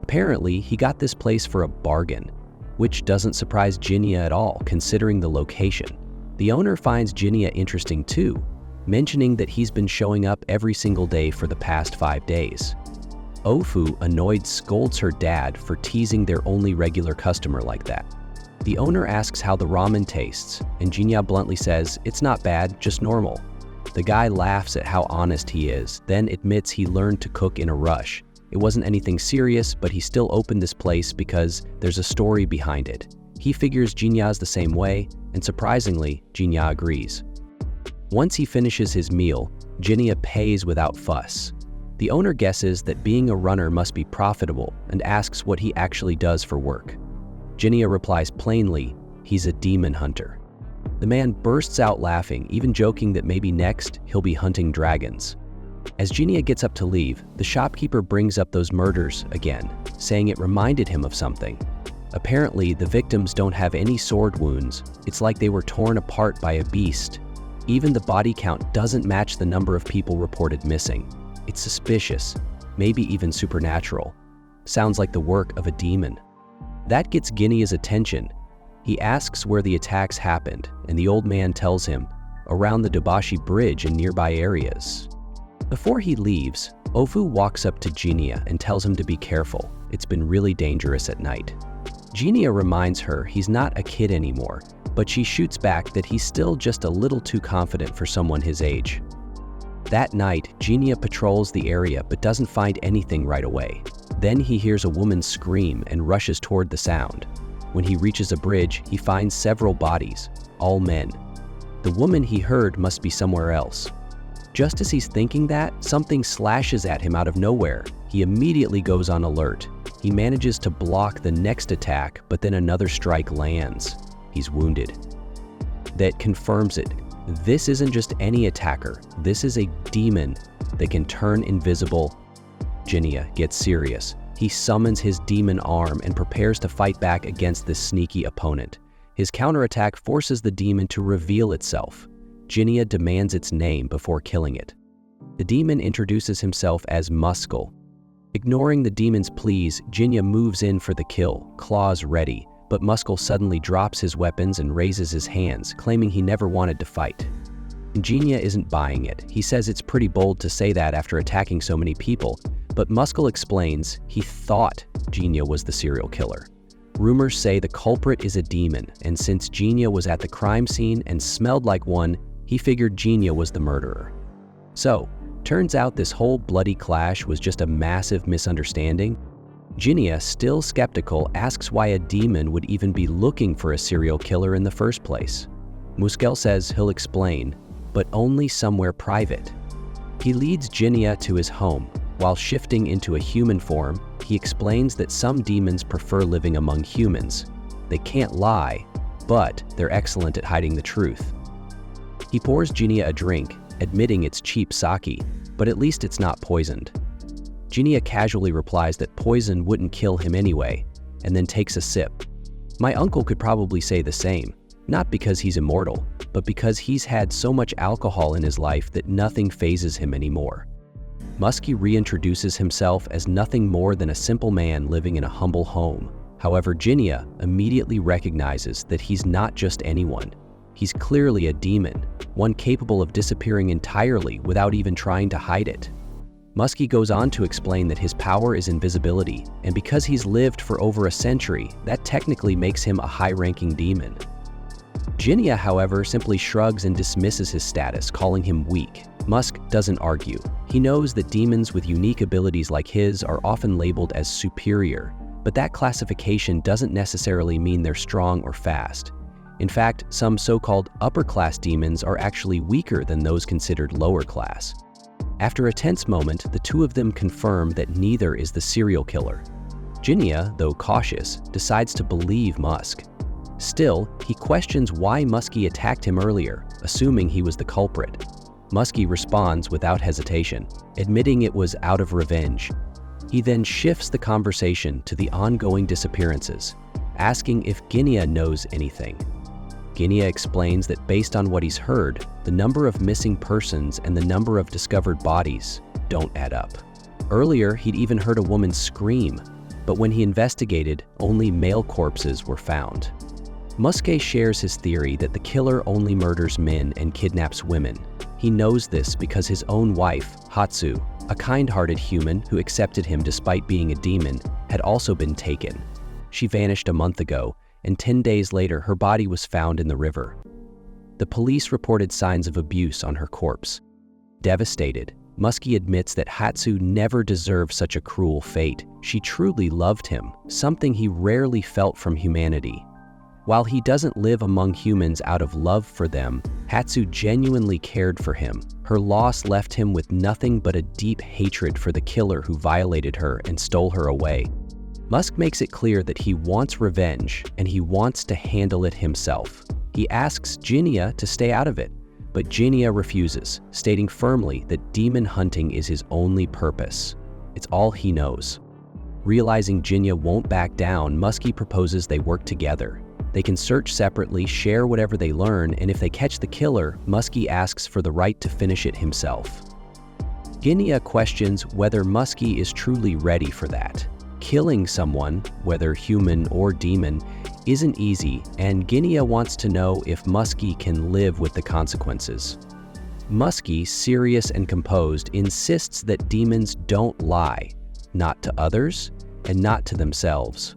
Apparently, he got this place for a bargain, which doesn't surprise Jinya at all considering the location. The owner finds Jinya interesting too, mentioning that he's been showing up every single day for the past 5 days. Ofu, annoyed, scolds her dad for teasing their only regular customer like that. The owner asks how the ramen tastes, and Jinya bluntly says, "It's not bad, just normal." The guy laughs at how honest he is, then admits he learned to cook in a rush. It wasn't anything serious, but he still opened this place because there's a story behind it. He figures Jinya's the same way, and surprisingly, Jinya agrees. Once he finishes his meal, Jinya pays without fuss. The owner guesses that being a runner must be profitable and asks what he actually does for work. Jinya replies plainly, he's a demon hunter. The man bursts out laughing, even joking that maybe next he'll be hunting dragons. As Jinya gets up to leave, the shopkeeper brings up those murders again, saying it reminded him of something. Apparently, the victims don't have any sword wounds. It's like they were torn apart by a beast. Even the body count doesn't match the number of people reported missing. It's suspicious, maybe even supernatural. Sounds like the work of a demon. That gets Ginya's attention. He asks where the attacks happened, and the old man tells him, around the Dobashi Bridge and nearby areas. Before he leaves, Ofu walks up to Jinya and tells him to be careful. It's been really dangerous at night. Jinya reminds her he's not a kid anymore, but she shoots back that he's still just a little too confident for someone his age. That night, Jinya patrols the area but doesn't find anything right away. Then he hears a woman scream and rushes toward the sound. When he reaches a bridge, he finds several bodies, all men. The woman he heard must be somewhere else. Just as he's thinking that, something slashes at him out of nowhere. He immediately goes on alert. He manages to block the next attack, but then another strike lands. He's wounded. That confirms it. This isn't just any attacker. This is a demon that can turn invisible. Jinya gets serious. He summons his demon arm and prepares to fight back against this sneaky opponent. His counterattack forces the demon to reveal itself. Jinya demands its name before killing it. The demon introduces himself as Muscle. Ignoring the demon's pleas, Jinya moves in for the kill, claws ready, but Muscle suddenly drops his weapons and raises his hands, claiming he never wanted to fight. Jinya isn't buying it. He says it's pretty bold to say that after attacking so many people, but Muscle explains he thought Jinya was the serial killer. Rumors say the culprit is a demon, and since Jinya was at the crime scene and smelled like one, he figured Jinya was the murderer. So, turns out this whole bloody clash was just a massive misunderstanding. Jinya, still skeptical, asks why a demon would even be looking for a serial killer in the first place. Muskel says he'll explain, but only somewhere private. He leads Jinya to his home. While shifting into a human form, he explains that some demons prefer living among humans. They can't lie, but they're excellent at hiding the truth. He pours Jinya a drink, admitting it's cheap sake, but at least it's not poisoned. Jinya casually replies that poison wouldn't kill him anyway, and then takes a sip. My uncle could probably say the same, not because he's immortal, but because he's had so much alcohol in his life that nothing phases him anymore. Muskie reintroduces himself as nothing more than a simple man living in a humble home. However, Jinya immediately recognizes that he's not just anyone. He's clearly a demon, one capable of disappearing entirely without even trying to hide it. Muskie goes on to explain that his power is invisibility, and because he's lived for over a century, that technically makes him a high-ranking demon. Jinya, however, simply shrugs and dismisses his status, calling him weak. Musk doesn't argue. He knows that demons with unique abilities like his are often labeled as superior, But that classification doesn't necessarily mean they're strong or fast. In fact, some so-called upper-class demons are actually weaker than those considered lower class. After a tense moment, the two of them confirm that neither is the serial killer. Jinya, though cautious, decides to believe Musk. Still, he questions why Muskie attacked him earlier, assuming he was the culprit. Muskie responds without hesitation, admitting it was out of revenge. He then shifts the conversation to the ongoing disappearances, asking if Ginya knows anything. Ginya explains that based on what he's heard, the number of missing persons and the number of discovered bodies don't add up. Earlier, he'd even heard a woman scream, but when he investigated, only male corpses were found. Muske shares his theory that the killer only murders men and kidnaps women. He knows this because his own wife, Hatsu, a kind-hearted human who accepted him despite being a demon, had also been taken. She vanished a month ago, and 10 days later her body was found in the river. The police reported signs of abuse on her corpse. Devastated, Muskie admits that Hatsu never deserved such a cruel fate. She truly loved him, something he rarely felt from humanity. While he doesn't live among humans out of love for them, Hatsu genuinely cared for him. Her loss left him with nothing but a deep hatred for the killer who violated her and stole her away. Musk makes it clear that he wants revenge, and he wants to handle it himself. He asks Jinya to stay out of it, but Jinya refuses, stating firmly that demon hunting is his only purpose. It's all he knows. Realizing Jinya won't back down, Muskie proposes they work together. They can search separately, share whatever they learn, and if they catch the killer, Muskie asks for the right to finish it himself. Ginya questions whether Muskie is truly ready for that. Killing someone, whether human or demon, isn't easy, and Ginya wants to know if Muskie can live with the consequences. Muskie, serious and composed, insists that demons don't lie, not to others and not to themselves.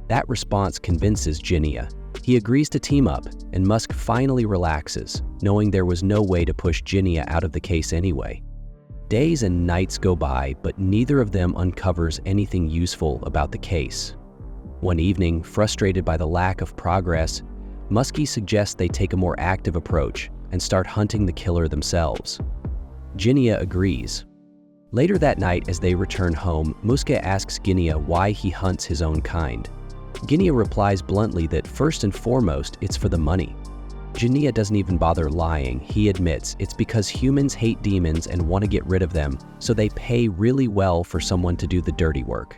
That response convinces Jinya. He agrees to team up, and Musk finally relaxes, knowing there was no way to push Jinya out of the case anyway. Days and nights go by, but neither of them uncovers anything useful about the case. One evening, frustrated by the lack of progress, Muskie suggests they take a more active approach and start hunting the killer themselves. Jinya agrees. Later that night, as they return home, Muske asks Ginya why he hunts his own kind. Ginya replies bluntly that first and foremost, it's for the money. Jinya doesn't even bother lying. He admits it's because humans hate demons and want to get rid of them, so they pay really well for someone to do the dirty work.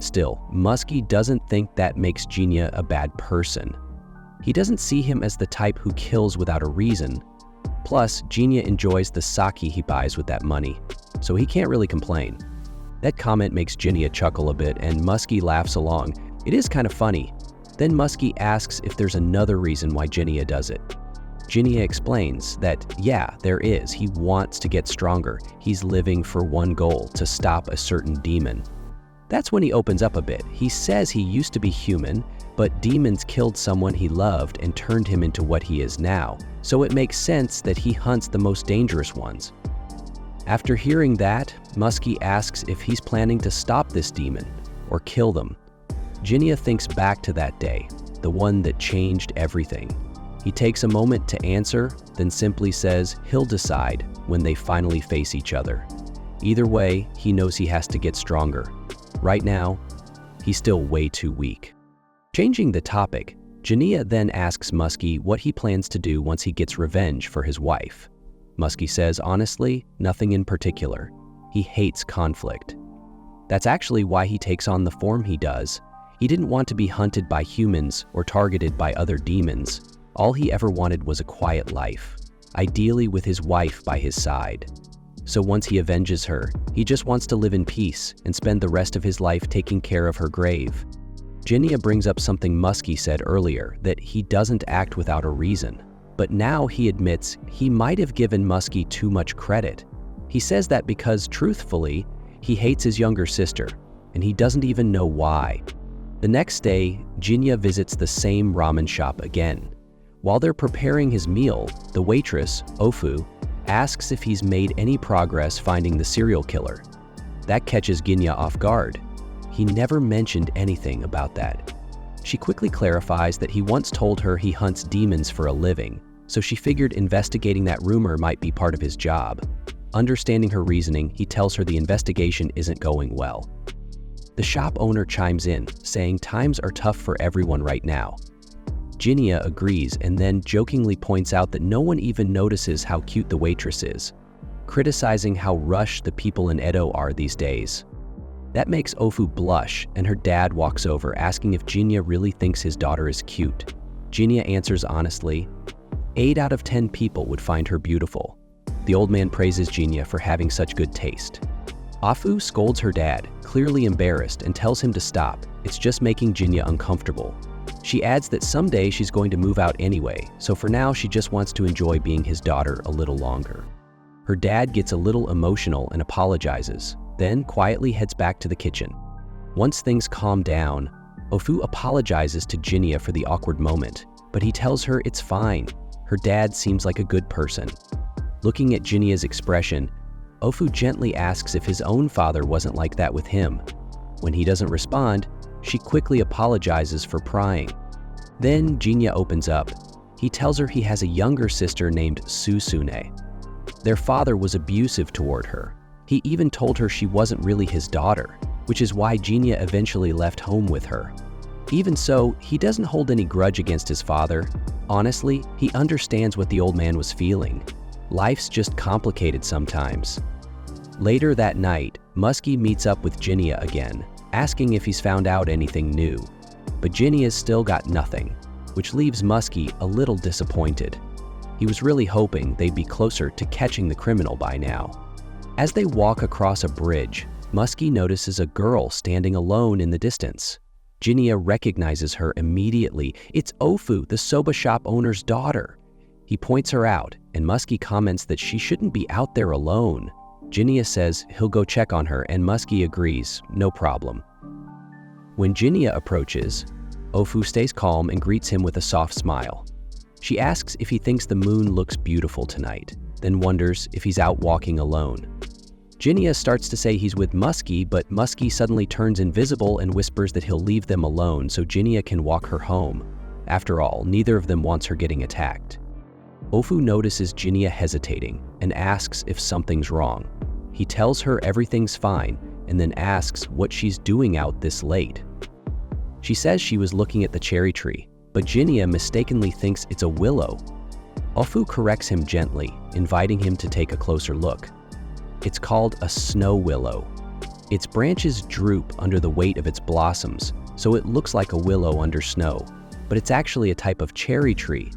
Still, Muskie doesn't think that makes Jinya a bad person. He doesn't see him as the type who kills without a reason. Plus, Jinya enjoys the sake he buys with that money, so he can't really complain. That comment makes Jinya chuckle a bit, and Muskie laughs along. It is kind of funny. Then Muskie asks if there's another reason why Jinya does it. Jinya explains that, yeah, there is. He wants to get stronger. He's living for one goal, to stop a certain demon. That's when he opens up a bit. He says he used to be human, but demons killed someone he loved and turned him into what he is now, so it makes sense that he hunts the most dangerous ones. After hearing that, Muskie asks if he's planning to stop this demon or kill them. Jinya thinks back to that day, the one that changed everything. He takes a moment to answer, then simply says he'll decide when they finally face each other. Either way, he knows he has to get stronger. Right now, he's still way too weak. Changing the topic, Jinya then asks Muskie what he plans to do once he gets revenge for his wife. Muskie says honestly, nothing in particular. He hates conflict. That's actually why he takes on the form he does. He didn't want to be hunted by humans or targeted by other demons. All he ever wanted was a quiet life, ideally with his wife by his side. So once he avenges her, he just wants to live in peace and spend the rest of his life taking care of her grave. Jinya brings up something Muskie said earlier, that he doesn't act without a reason. But now he admits he might have given Muskie too much credit. He says that because, truthfully, he hates his younger sister, and he doesn't even know why. The next day, Jinya visits the same ramen shop again. While they're preparing his meal, the waitress, Ofu, asks if he's made any progress finding the serial killer. That catches Ginya off guard. he never mentioned anything about that. She quickly clarifies that he once told her he hunts demons for a living, so she figured investigating that rumor might be part of his job. Understanding her reasoning, he tells her the investigation isn't going well. The shop owner chimes in, saying times are tough for everyone right now. Jinya agrees and then jokingly points out that no one even notices how cute the waitress is, criticizing how rushed the people in Edo are these days. That makes Ofu blush, and her dad walks over asking if Jinya really thinks his daughter is cute. Jinya answers honestly, 8 out of 10 people would find her beautiful. The old man praises Jinya for having such good taste. Ofu scolds her dad, clearly embarrassed, and tells him to stop. It's just making Jinya uncomfortable. She adds that someday she's going to move out anyway, so for now she just wants to enjoy being his daughter a little longer. Her dad gets a little emotional and apologizes, then quietly heads back to the kitchen. Once things calm down, Ofu apologizes to Jinya for the awkward moment, but he tells her it's fine. Her dad seems like a good person. Looking at Jinya's expression, Ofu gently asks if his own father wasn't like that with him. When he doesn't respond, she quickly apologizes for prying. Then Jinya opens up. He tells her he has a younger sister named Susune. Their father was abusive toward her. He even told her she wasn't really his daughter, which is why Jinya eventually left home with her. Even so, he doesn't hold any grudge against his father. Honestly, he understands what the old man was feeling. Life's just complicated sometimes. Later that night, Muskie meets up with Jinya again, asking if he's found out anything new. But Jinya's still got nothing, which leaves Muskie a little disappointed. He was really hoping they'd be closer to catching the criminal by now. As they walk across a bridge, Muskie notices a girl standing alone in the distance. Jinya recognizes her immediately. It's Ofu, the soba shop owner's daughter. He points her out, and Muskie comments that she shouldn't be out there alone. Jinya says he'll go check on her, and Muskie agrees, no problem. When Jinya approaches, Ofu stays calm and greets him with a soft smile. She asks if he thinks the moon looks beautiful tonight, then wonders if he's out walking alone. Jinya starts to say he's with Muskie, but Muskie suddenly turns invisible and whispers that he'll leave them alone so Jinya can walk her home. After all, neither of them wants her getting attacked. Ofu notices Jinya hesitating and asks if something's wrong. He tells her everything's fine and then asks what she's doing out this late. She says she was looking at the cherry tree, but Jinya mistakenly thinks it's a willow. Ofu corrects him gently, inviting him to take a closer look. It's called a snow willow. Its branches droop under the weight of its blossoms, so it looks like a willow under snow, but it's actually a type of cherry tree.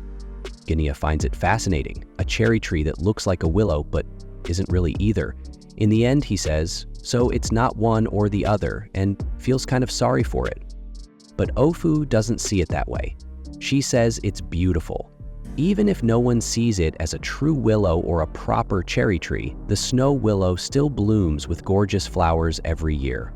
Jinya finds it fascinating, a cherry tree that looks like a willow but isn't really either. In the end, he says, so it's not one or the other, and feels kind of sorry for it. But Ofu doesn't see it that way. She says it's beautiful. Even if no one sees it as a true willow or a proper cherry tree, the snow willow still blooms with gorgeous flowers every year.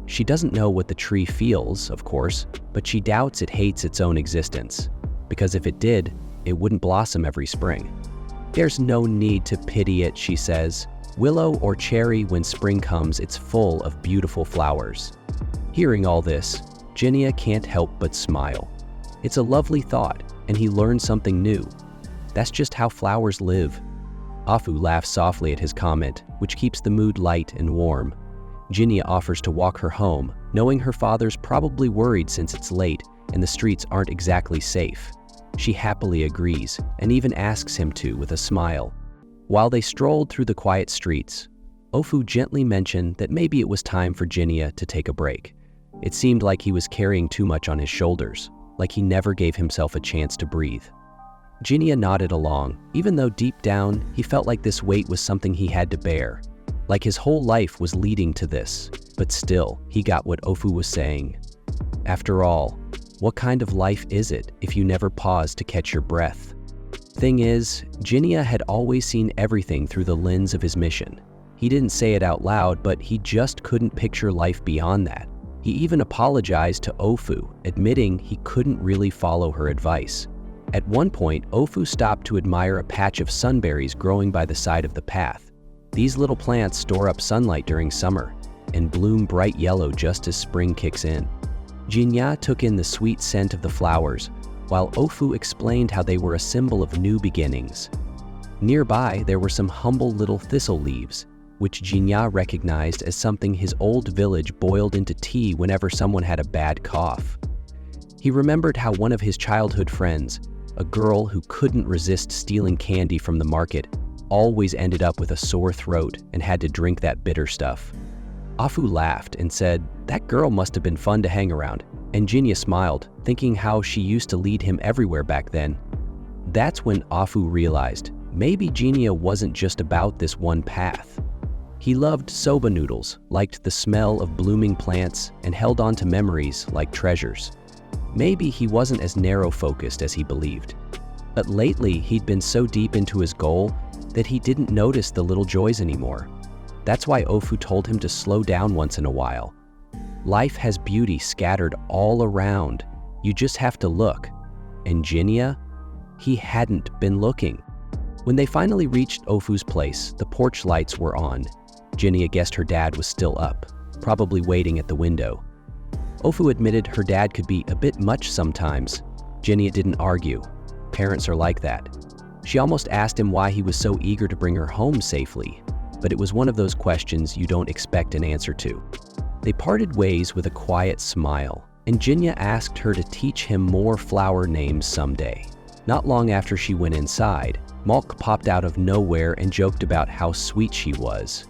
She doesn't know what the tree feels, of course, but she doubts it hates its own existence, because if it did, it wouldn't blossom every spring. There's no need to pity it, she says. Willow or cherry, when spring comes, it's full of beautiful flowers. Hearing all this, Jinya can't help but smile. It's a lovely thought, and he learned something new. That's just how flowers live. Ofu laughs softly at his comment, which keeps the mood light and warm. Jinya offers to walk her home, knowing her father's probably worried since it's late and the streets aren't exactly safe. She happily agrees, and even asks him to with a smile. While they strolled through the quiet streets, Ofu gently mentioned that maybe it was time for Jinya to take a break. It seemed like he was carrying too much on his shoulders, like he never gave himself a chance to breathe. Jinya nodded along, even though deep down he felt like this weight was something he had to bear, like his whole life was leading to this, but still, he got what Ofu was saying. After all, what kind of life is it if you never pause to catch your breath? Thing is, Jinya had always seen everything through the lens of his mission. He didn't say it out loud, but he just couldn't picture life beyond that. He even apologized to Ofu, admitting he couldn't really follow her advice. At one point, Ofu stopped to admire a patch of sunberries growing by the side of the path. These little plants store up sunlight during summer. and bloom bright yellow just as spring kicks in. Jinya took in the sweet scent of the flowers, while Ofu explained how they were a symbol of new beginnings. Nearby, there were some humble little thistle leaves, which Jinya recognized as something his old village boiled into tea whenever someone had a bad cough. He remembered how one of his childhood friends, a girl who couldn't resist stealing candy from the market, always ended up with a sore throat and had to drink that bitter stuff. Afu laughed and said, "That girl must have been fun to hang around," and Jinya smiled, thinking how she used to lead him everywhere back then. That's when Afu realized maybe Jinya wasn't just about this one path. He loved soba noodles, liked the smell of blooming plants, and held on to memories like treasures. Maybe he wasn't as narrow-focused as he believed. But lately, he'd been so deep into his goal that he didn't notice the little joys anymore. That's why Ofu told him to slow down once in a while. Life has beauty scattered all around. You just have to look. And Jinya? He hadn't been looking. When they finally reached Ofu's place, the porch lights were on. Jinya guessed her dad was still up, probably waiting at the window. Ofu admitted her dad could be a bit much sometimes. Jinya didn't argue. Parents are like that. She almost asked him why he was so eager to bring her home safely, but it was one of those questions you don't expect an answer to. They parted ways with a quiet smile, and Jinya asked her to teach him more flower names someday. Not long after she went inside, Malk popped out of nowhere and joked about how sweet she was.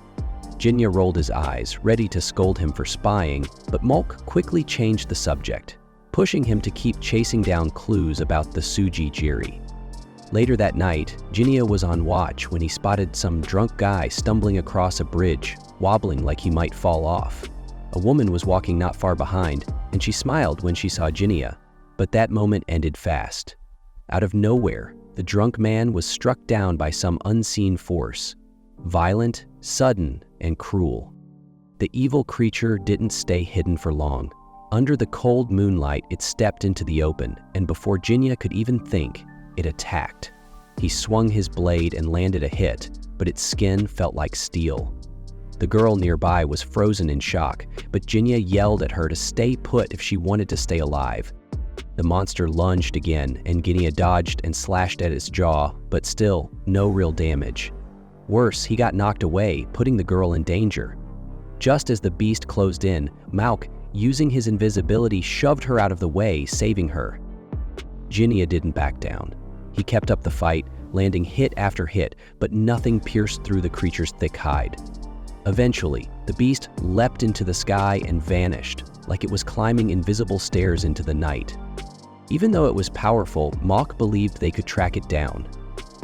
Jinya rolled his eyes, ready to scold him for spying, but Malk quickly changed the subject, pushing him to keep chasing down clues about the Tsuji Jiri. Later that night, Jinya was on watch when he spotted some drunk guy stumbling across a bridge, wobbling like he might fall off. A woman was walking not far behind, and she smiled when she saw Jinya, but that moment ended fast. Out of nowhere, the drunk man was struck down by some unseen force. Violent, sudden, and cruel. The evil creature didn't stay hidden for long. Under the cold moonlight, it stepped into the open, and before Jinya could even think, it attacked. He swung his blade and landed a hit, but its skin felt like steel. The girl nearby was frozen in shock, but Jinya yelled at her to stay put if she wanted to stay alive. The monster lunged again, and Jinya dodged and slashed at its jaw, but still, no real damage. Worse, he got knocked away, putting the girl in danger. Just as the beast closed in, Malk, using his invisibility, shoved her out of the way, saving her. Jinya didn't back down. He kept up the fight, landing hit after hit, but nothing pierced through the creature's thick hide. Eventually, the beast leapt into the sky and vanished, like it was climbing invisible stairs into the night. Even though it was powerful, Malk believed they could track it down.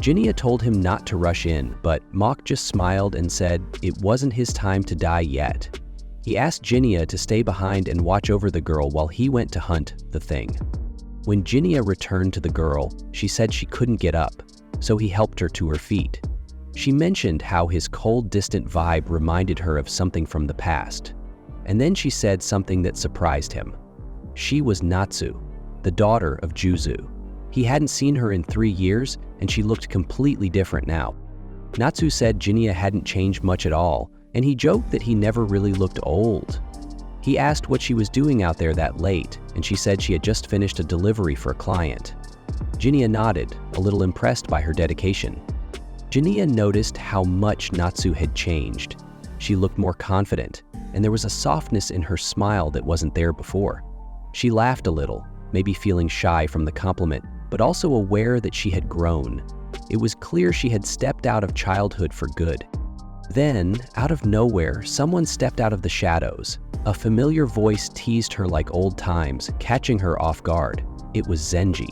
Jinya told him not to rush in, but Malk just smiled and said it wasn't his time to die yet. He asked Jinya to stay behind and watch over the girl while he went to hunt the thing. When Jinya returned to the girl, she said she couldn't get up, so he helped her to her feet. She mentioned how his cold, distant vibe reminded her of something from the past. And then she said something that surprised him. She was Natsu, the daughter of Juzu. He hadn't seen her in 3 years, and she looked completely different now. Natsu said Jinya hadn't changed much at all, and he joked that he never really looked old. He asked what she was doing out there that late, and she said she had just finished a delivery for a client. Jinya nodded, a little impressed by her dedication. Jinya noticed how much Natsu had changed. She looked more confident, and there was a softness in her smile that wasn't there before. She laughed a little, maybe feeling shy from the compliment, but also aware that she had grown. It was clear she had stepped out of childhood for good. Then, out of nowhere, someone stepped out of the shadows. A familiar voice teased her like old times, catching her off guard. It was Zenji.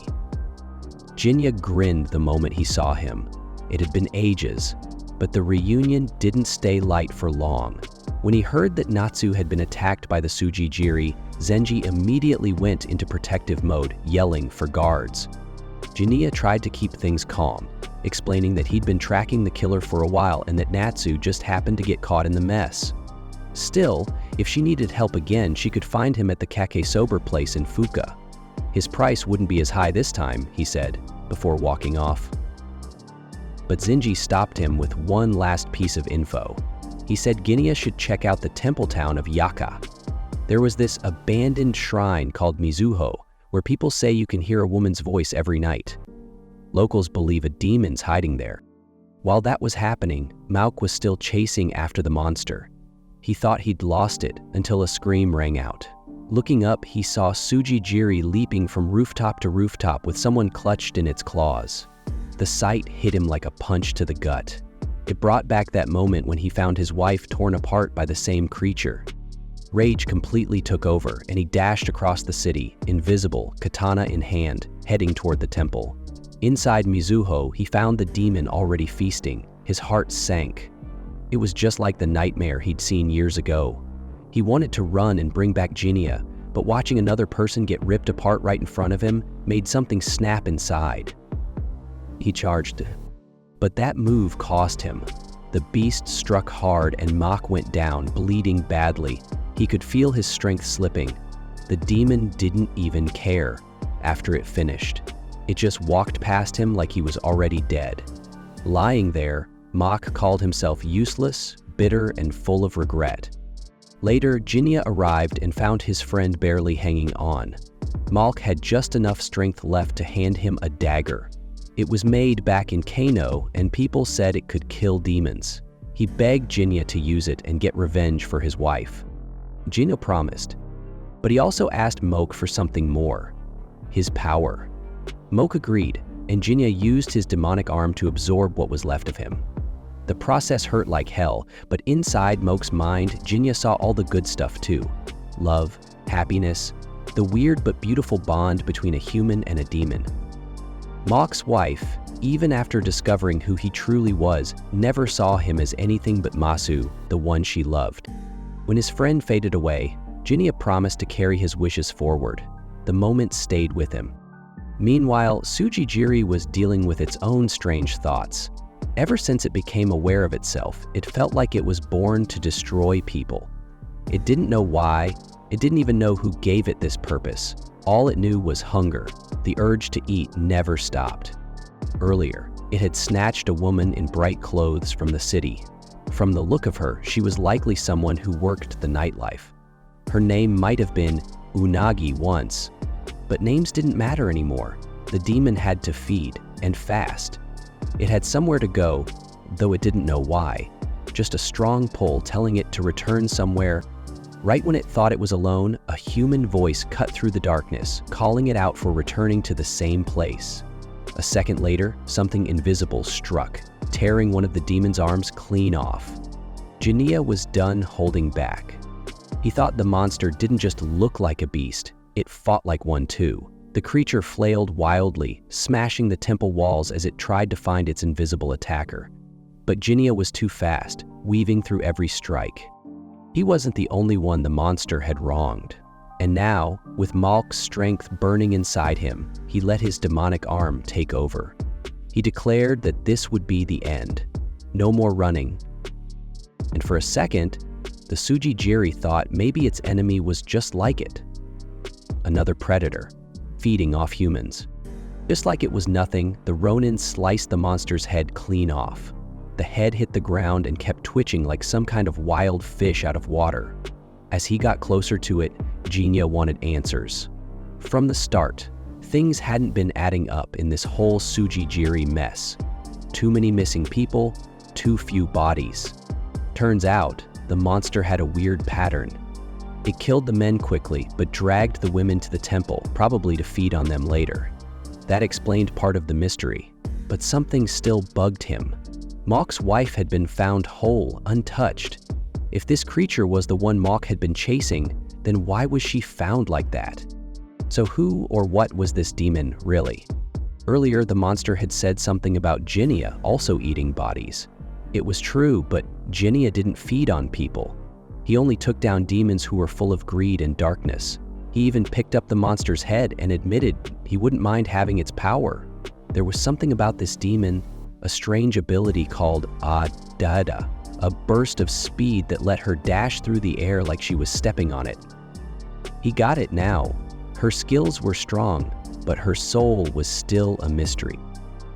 Jinya grinned the moment he saw him. It had been ages, but the reunion didn't stay light for long. When he heard that Natsu had been attacked by the Tsuji Jiri, Zenji immediately went into protective mode, yelling for guards. Jinya tried to keep things calm, explaining that he'd been tracking the killer for a while and that Natsu just happened to get caught in the mess. Still, if she needed help again, she could find him at the Kakesober place in Fuka. His price wouldn't be as high this time, he said, before walking off. But Zenji stopped him with one last piece of info. He said Ginia should check out the temple town of Yaka. There was this abandoned shrine called Mizuho, where people say you can hear a woman's voice every night. Locals believe a demon's hiding there. While that was happening, Mauk was still chasing after the monster. He thought he'd lost it until a scream rang out. Looking up, he saw Tsujijiri leaping from rooftop to rooftop with someone clutched in its claws. The sight hit him like a punch to the gut. It brought back that moment when he found his wife torn apart by the same creature. Rage completely took over, and he dashed across the city, invisible, katana in hand, heading toward the temple. Inside Mizuho, he found the demon already feasting. His heart sank. It was just like the nightmare he'd seen years ago. He wanted to run and bring back Ginia, but watching another person get ripped apart right in front of him made something snap inside. He charged, but that move cost him. The beast struck hard and Mauk went down, bleeding badly. He could feel his strength slipping. The demon didn't even care. After it finished, it just walked past him like he was already dead. Lying there, Mauk called himself useless, bitter, and full of regret. Later, Ginia arrived and found his friend barely hanging on. Mauk had just enough strength left to hand him a dagger. It was made back in Kano, and people said it could kill demons. He begged Ginia to use it and get revenge for his wife. Ginia promised, but he also asked Mauk for something more: his power. Mauk agreed, and Ginia used his demonic arm to absorb what was left of him. The process hurt like hell, but inside Mauk's mind, Ginia saw all the good stuff too. Love, happiness, the weird but beautiful bond between a human and a demon. Mauk's wife, even after discovering who he truly was, never saw him as anything but Masu, the one she loved. When his friend faded away, Ginia promised to carry his wishes forward. The moment stayed with him. Meanwhile, Tsujijiri was dealing with its own strange thoughts. Ever since it became aware of itself, it felt like it was born to destroy people. It didn't know why, it didn't even know who gave it this purpose. All it knew was hunger. The urge to eat never stopped. Earlier, it had snatched a woman in bright clothes from the city. From the look of her, she was likely someone who worked the nightlife. Her name might have been Unagi once, but names didn't matter anymore. The demon had to feed, and fast. It had somewhere to go, though it didn't know why. Just a strong pull telling it to return somewhere. Right when it thought it was alone, a human voice cut through the darkness, calling it out for returning to the same place. A second later, something invisible struck, tearing one of the demon's arms clean off. Ginia was done holding back. He thought the monster didn't just look like a beast, it fought like one too. The creature flailed wildly, smashing the temple walls as it tried to find its invisible attacker. But Ginia was too fast, weaving through every strike. He wasn't the only one the monster had wronged. And now, with Mauk's strength burning inside him, he let his demonic arm take over. He declared that this would be the end. No more running. And for a second, the Tsujijiri thought maybe its enemy was just like it. Another predator, feeding off humans. Just like it was nothing, the Ronin sliced the monster's head clean off. The head hit the ground and kept twitching like some kind of wild fish out of water. As he got closer to it, Ginia wanted answers. From the start, things hadn't been adding up in this whole Tsujijiri mess. Too many missing people, too few bodies. Turns out, the monster had a weird pattern. It killed the men quickly, but dragged the women to the temple, probably to feed on them later. That explained part of the mystery, but something still bugged him. Mauk's wife had been found whole, untouched. If this creature was the one Mauk had been chasing, then why was she found like that? So who or what was this demon, really? Earlier, the monster had said something about Ginia also eating bodies. It was true, but Ginia didn't feed on people. He only took down demons who were full of greed and darkness. He even picked up the monster's head and admitted he wouldn't mind having its power. There was something about this demon, a strange ability called Adada, a burst of speed that let her dash through the air like she was stepping on it. He got it now. Her skills were strong, but her soul was still a mystery.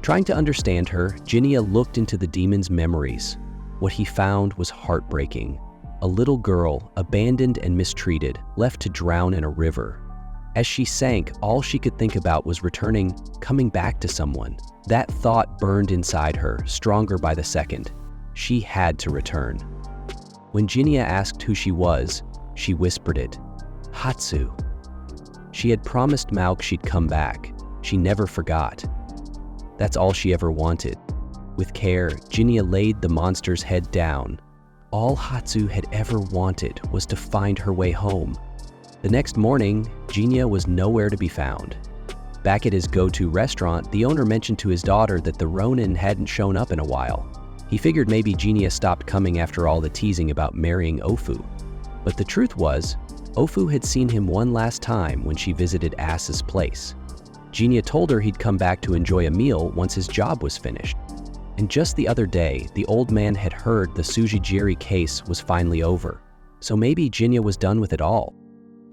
Trying to understand her, Ginia looked into the demon's memories. What he found was heartbreaking. A little girl, abandoned and mistreated, left to drown in a river. As she sank, all she could think about was returning, coming back to someone. That thought burned inside her, stronger by the second. She had to return. When Jinya asked who she was, she whispered it. Hatsu. She had promised Mauk she'd come back. She never forgot. That's all she ever wanted. With care, Jinya laid the monster's head down. All Hatsu had ever wanted was to find her way home. The next morning, Jinya was nowhere to be found. Back at his go-to restaurant, the owner mentioned to his daughter that the Ronin hadn't shown up in a while. He figured maybe Jinya stopped coming after all the teasing about marrying Ofu. But the truth was, Ofu had seen him one last time when she visited Ass's place. Jinya told her he'd come back to enjoy a meal once his job was finished. And just the other day, the old man had heard the Sujijiri case was finally over. So maybe Jinya was done with it all.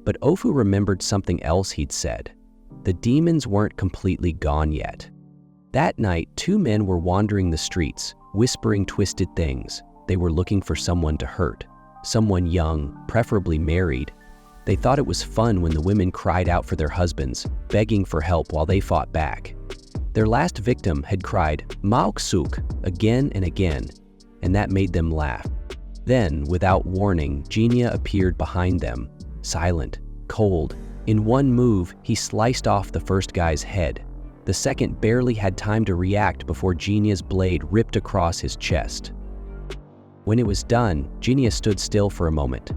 But Ofu remembered something else he'd said. The demons weren't completely gone yet. That night, two men were wandering the streets, whispering twisted things. They were looking for someone to hurt. Someone young, preferably married. They thought it was fun when the women cried out for their husbands, begging for help while they fought back. Their last victim had cried, "Mauk-suk," again and again, and that made them laugh. Then, without warning, Jinya appeared behind them, silent, cold. In one move, he sliced off the first guy's head. The second barely had time to react before Jinya's blade ripped across his chest. When it was done, Jinya stood still for a moment,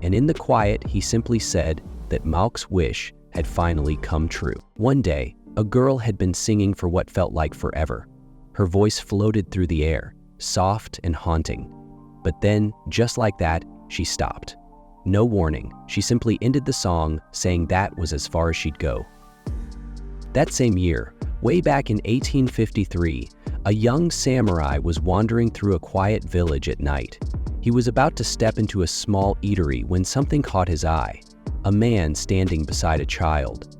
and in the quiet, he simply said that Mauk's wish had finally come true. One day, a girl had been singing for what felt like forever. Her voice floated through the air, soft and haunting. But then, just like that, she stopped. No warning, she simply ended the song, saying that was as far as she'd go. That same year, way back in 1853, a young samurai was wandering through a quiet village at night. He was about to step into a small eatery when something caught his eye. A man standing beside a child.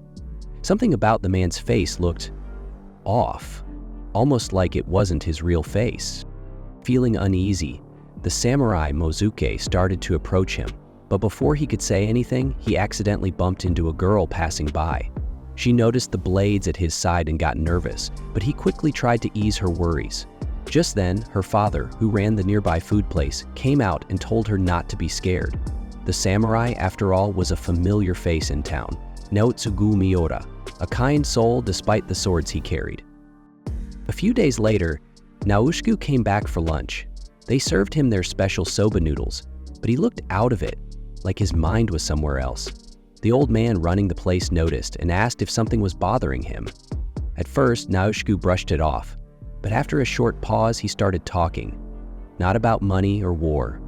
Something about the man's face looked off, almost like it wasn't his real face. Feeling uneasy, the samurai Mozuke started to approach him, but before he could say anything, he accidentally bumped into a girl passing by. She noticed the blades at his side and got nervous, but he quickly tried to ease her worries. Just then, her father, who ran the nearby food place, came out and told her not to be scared. The samurai, after all, was a familiar face in town, Naotsugu Miura, a kind soul despite the swords he carried. A few days later, Naoshku came back for lunch. They served him their special soba noodles, but he looked out of it, like his mind was somewhere else. The old man running the place noticed and asked if something was bothering him. At first, Naoshku brushed it off, but after a short pause, he started talking. Not about money or war,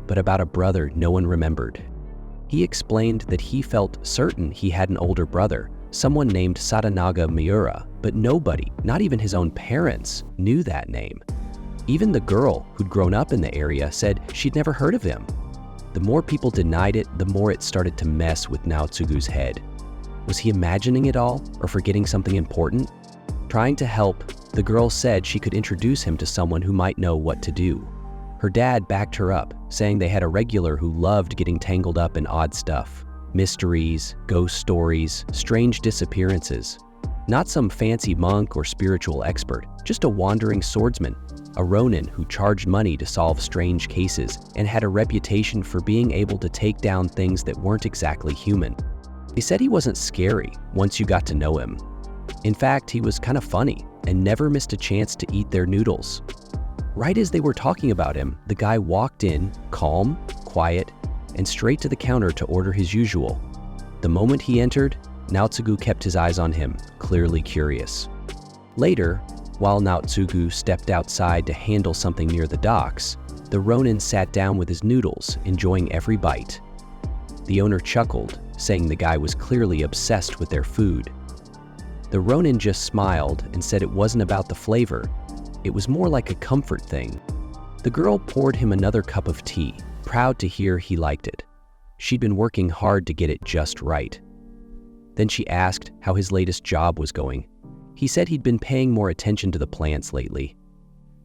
but about a brother no one remembered. He explained that he felt certain he had an older brother, someone named Sadanaga Miura, but nobody, not even his own parents, knew that name. Even the girl, who'd grown up in the area, said she'd never heard of him. The more people denied it, the more it started to mess with Naotsugu's head. Was he imagining it all, or forgetting something important? Trying to help, the girl said she could introduce him to someone who might know what to do. Her dad backed her up, saying they had a regular who loved getting tangled up in odd stuff. Mysteries, ghost stories, strange disappearances. Not some fancy monk or spiritual expert, just a wandering swordsman, a ronin who charged money to solve strange cases and had a reputation for being able to take down things that weren't exactly human. They said he wasn't scary once you got to know him. In fact, he was kind of funny and never missed a chance to eat their noodles. Right as they were talking about him, the guy walked in, calm, quiet, and straight to the counter to order his usual. The moment he entered, Naotsugu kept his eyes on him, clearly curious. Later, while Naotsugu stepped outside to handle something near the docks, the ronin sat down with his noodles, enjoying every bite. The owner chuckled, saying the guy was clearly obsessed with their food. The ronin just smiled and said it wasn't about the flavor, it was more like a comfort thing. The girl poured him another cup of tea, proud to hear he liked it. She'd been working hard to get it just right. Then she asked how his latest job was going. He said he'd been paying more attention to the plants lately.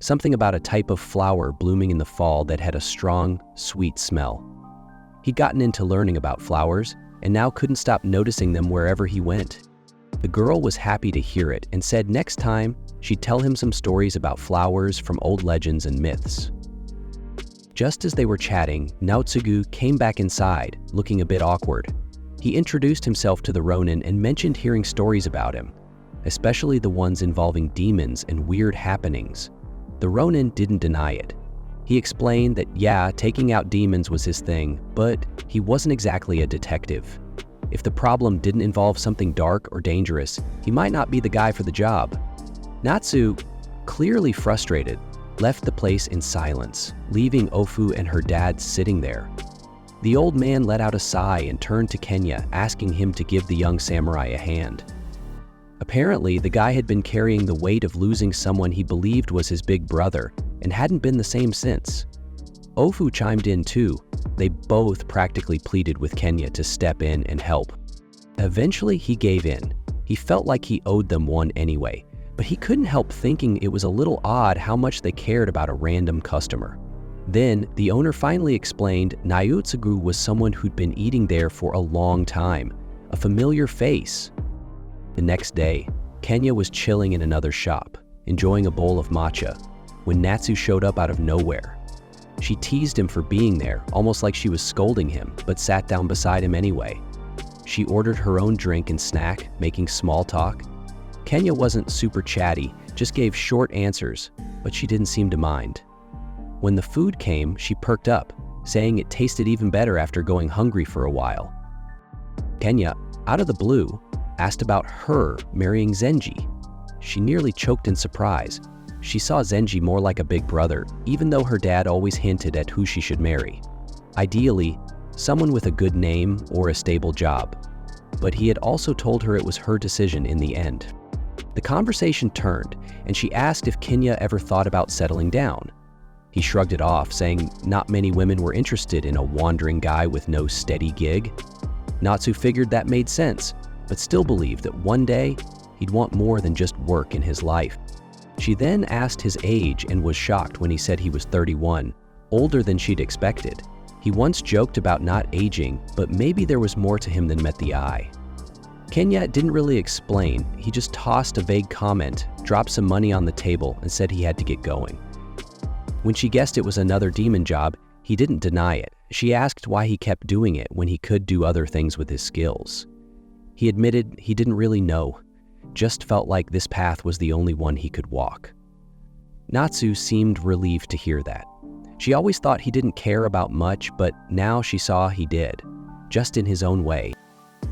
something about a type of flower blooming in the fall that had a strong, sweet smell. He'd gotten into learning about flowers and now couldn't stop noticing them wherever he went. The girl was happy to hear it and said next time she'd tell him some stories about flowers from old legends and myths. Just as they were chatting, Naotsugu came back inside, looking a bit awkward. He introduced himself to the Ronin and mentioned hearing stories about him, especially the ones involving demons and weird happenings. The Ronin didn't deny it. He explained that yeah, taking out demons was his thing, but he wasn't exactly a detective. If the problem didn't involve something dark or dangerous, he might not be the guy for the job. Natsu, clearly frustrated, left the place in silence, leaving Ofu and her dad sitting there. The old man let out a sigh and turned to Kenya, asking him to give the young samurai a hand. Apparently, the guy had been carrying the weight of losing someone he believed was his big brother and hadn't been the same since. Ofu chimed in too. They both practically pleaded with Kenya to step in and help. Eventually, he gave in. He felt like he owed them one anyway, but he couldn't help thinking it was a little odd how much they cared about a random customer. Then, the owner finally explained Naotsugu was someone who'd been eating there for a long time, a familiar face. The next day, Kenya was chilling in another shop, enjoying a bowl of matcha, when Natsu showed up out of nowhere. She teased him for being there, almost like she was scolding him, but sat down beside him anyway. She ordered her own drink and snack, making small talk. Kenya wasn't super chatty, just gave short answers, but she didn't seem to mind. When the food came, she perked up, saying it tasted even better after going hungry for a while. Kenya, out of the blue, asked about her marrying Zenji. She nearly choked in surprise. She saw Zenji more like a big brother, even though her dad always hinted at who she should marry. Ideally, someone with a good name or a stable job. But he had also told her it was her decision in the end. The conversation turned, and she asked if Kenya ever thought about settling down. He shrugged it off, saying not many women were interested in a wandering guy with no steady gig. Natsu figured that made sense, but still believed that one day he'd want more than just work in his life. She then asked his age and was shocked when he said he was 31, older than she'd expected. He once joked about not aging, but maybe there was more to him than met the eye. Kenya didn't really explain. He just tossed a vague comment, dropped some money on the table, and said he had to get going. When she guessed it was another demon job, he didn't deny it. She asked why he kept doing it when he could do other things with his skills. He admitted he didn't really know, just felt like this path was the only one he could walk. Natsu seemed relieved to hear that. She always thought he didn't care about much, but now she saw he did, just in his own way.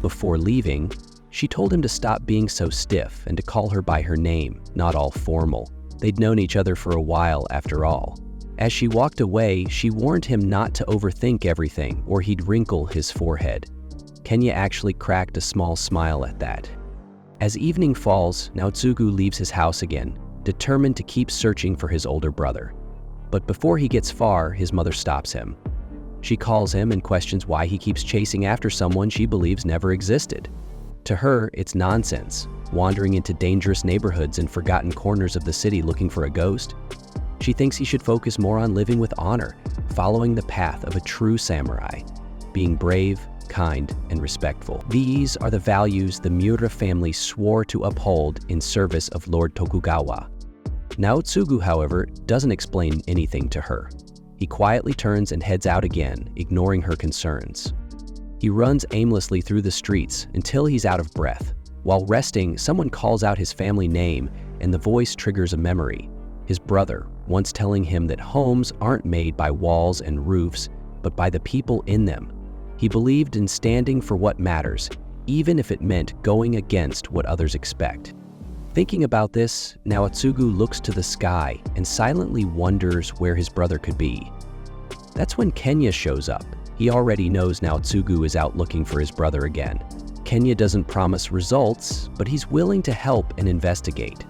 Before leaving, she told him to stop being so stiff and to call her by her name, not all formal. They'd known each other for a while after all. As she walked away, she warned him not to overthink everything or he'd wrinkle his forehead. Kenya actually cracked a small smile at that. As evening falls, Naotsugu leaves his house again, determined to keep searching for his older brother. But before he gets far, his mother stops him. She calls him and questions why he keeps chasing after someone she believes never existed. To her, it's nonsense, wandering into dangerous neighborhoods and forgotten corners of the city looking for a ghost. She thinks he should focus more on living with honor, following the path of a true samurai, being brave, kind, and respectful. These are the values the Miura family swore to uphold in service of Lord Tokugawa. Naotsugu, however, doesn't explain anything to her. He quietly turns and heads out again, ignoring her concerns. He runs aimlessly through the streets until he's out of breath. While resting, someone calls out his family name, and the voice triggers a memory. His brother, once telling him that homes aren't made by walls and roofs, but by the people in them. He believed in standing for what matters, even if it meant going against what others expect. Thinking about this, Naotsugu looks to the sky and silently wonders where his brother could be. That's when Kenya shows up. He already knows Naotsugu is out looking for his brother again. Kenya doesn't promise results, but he's willing to help and investigate.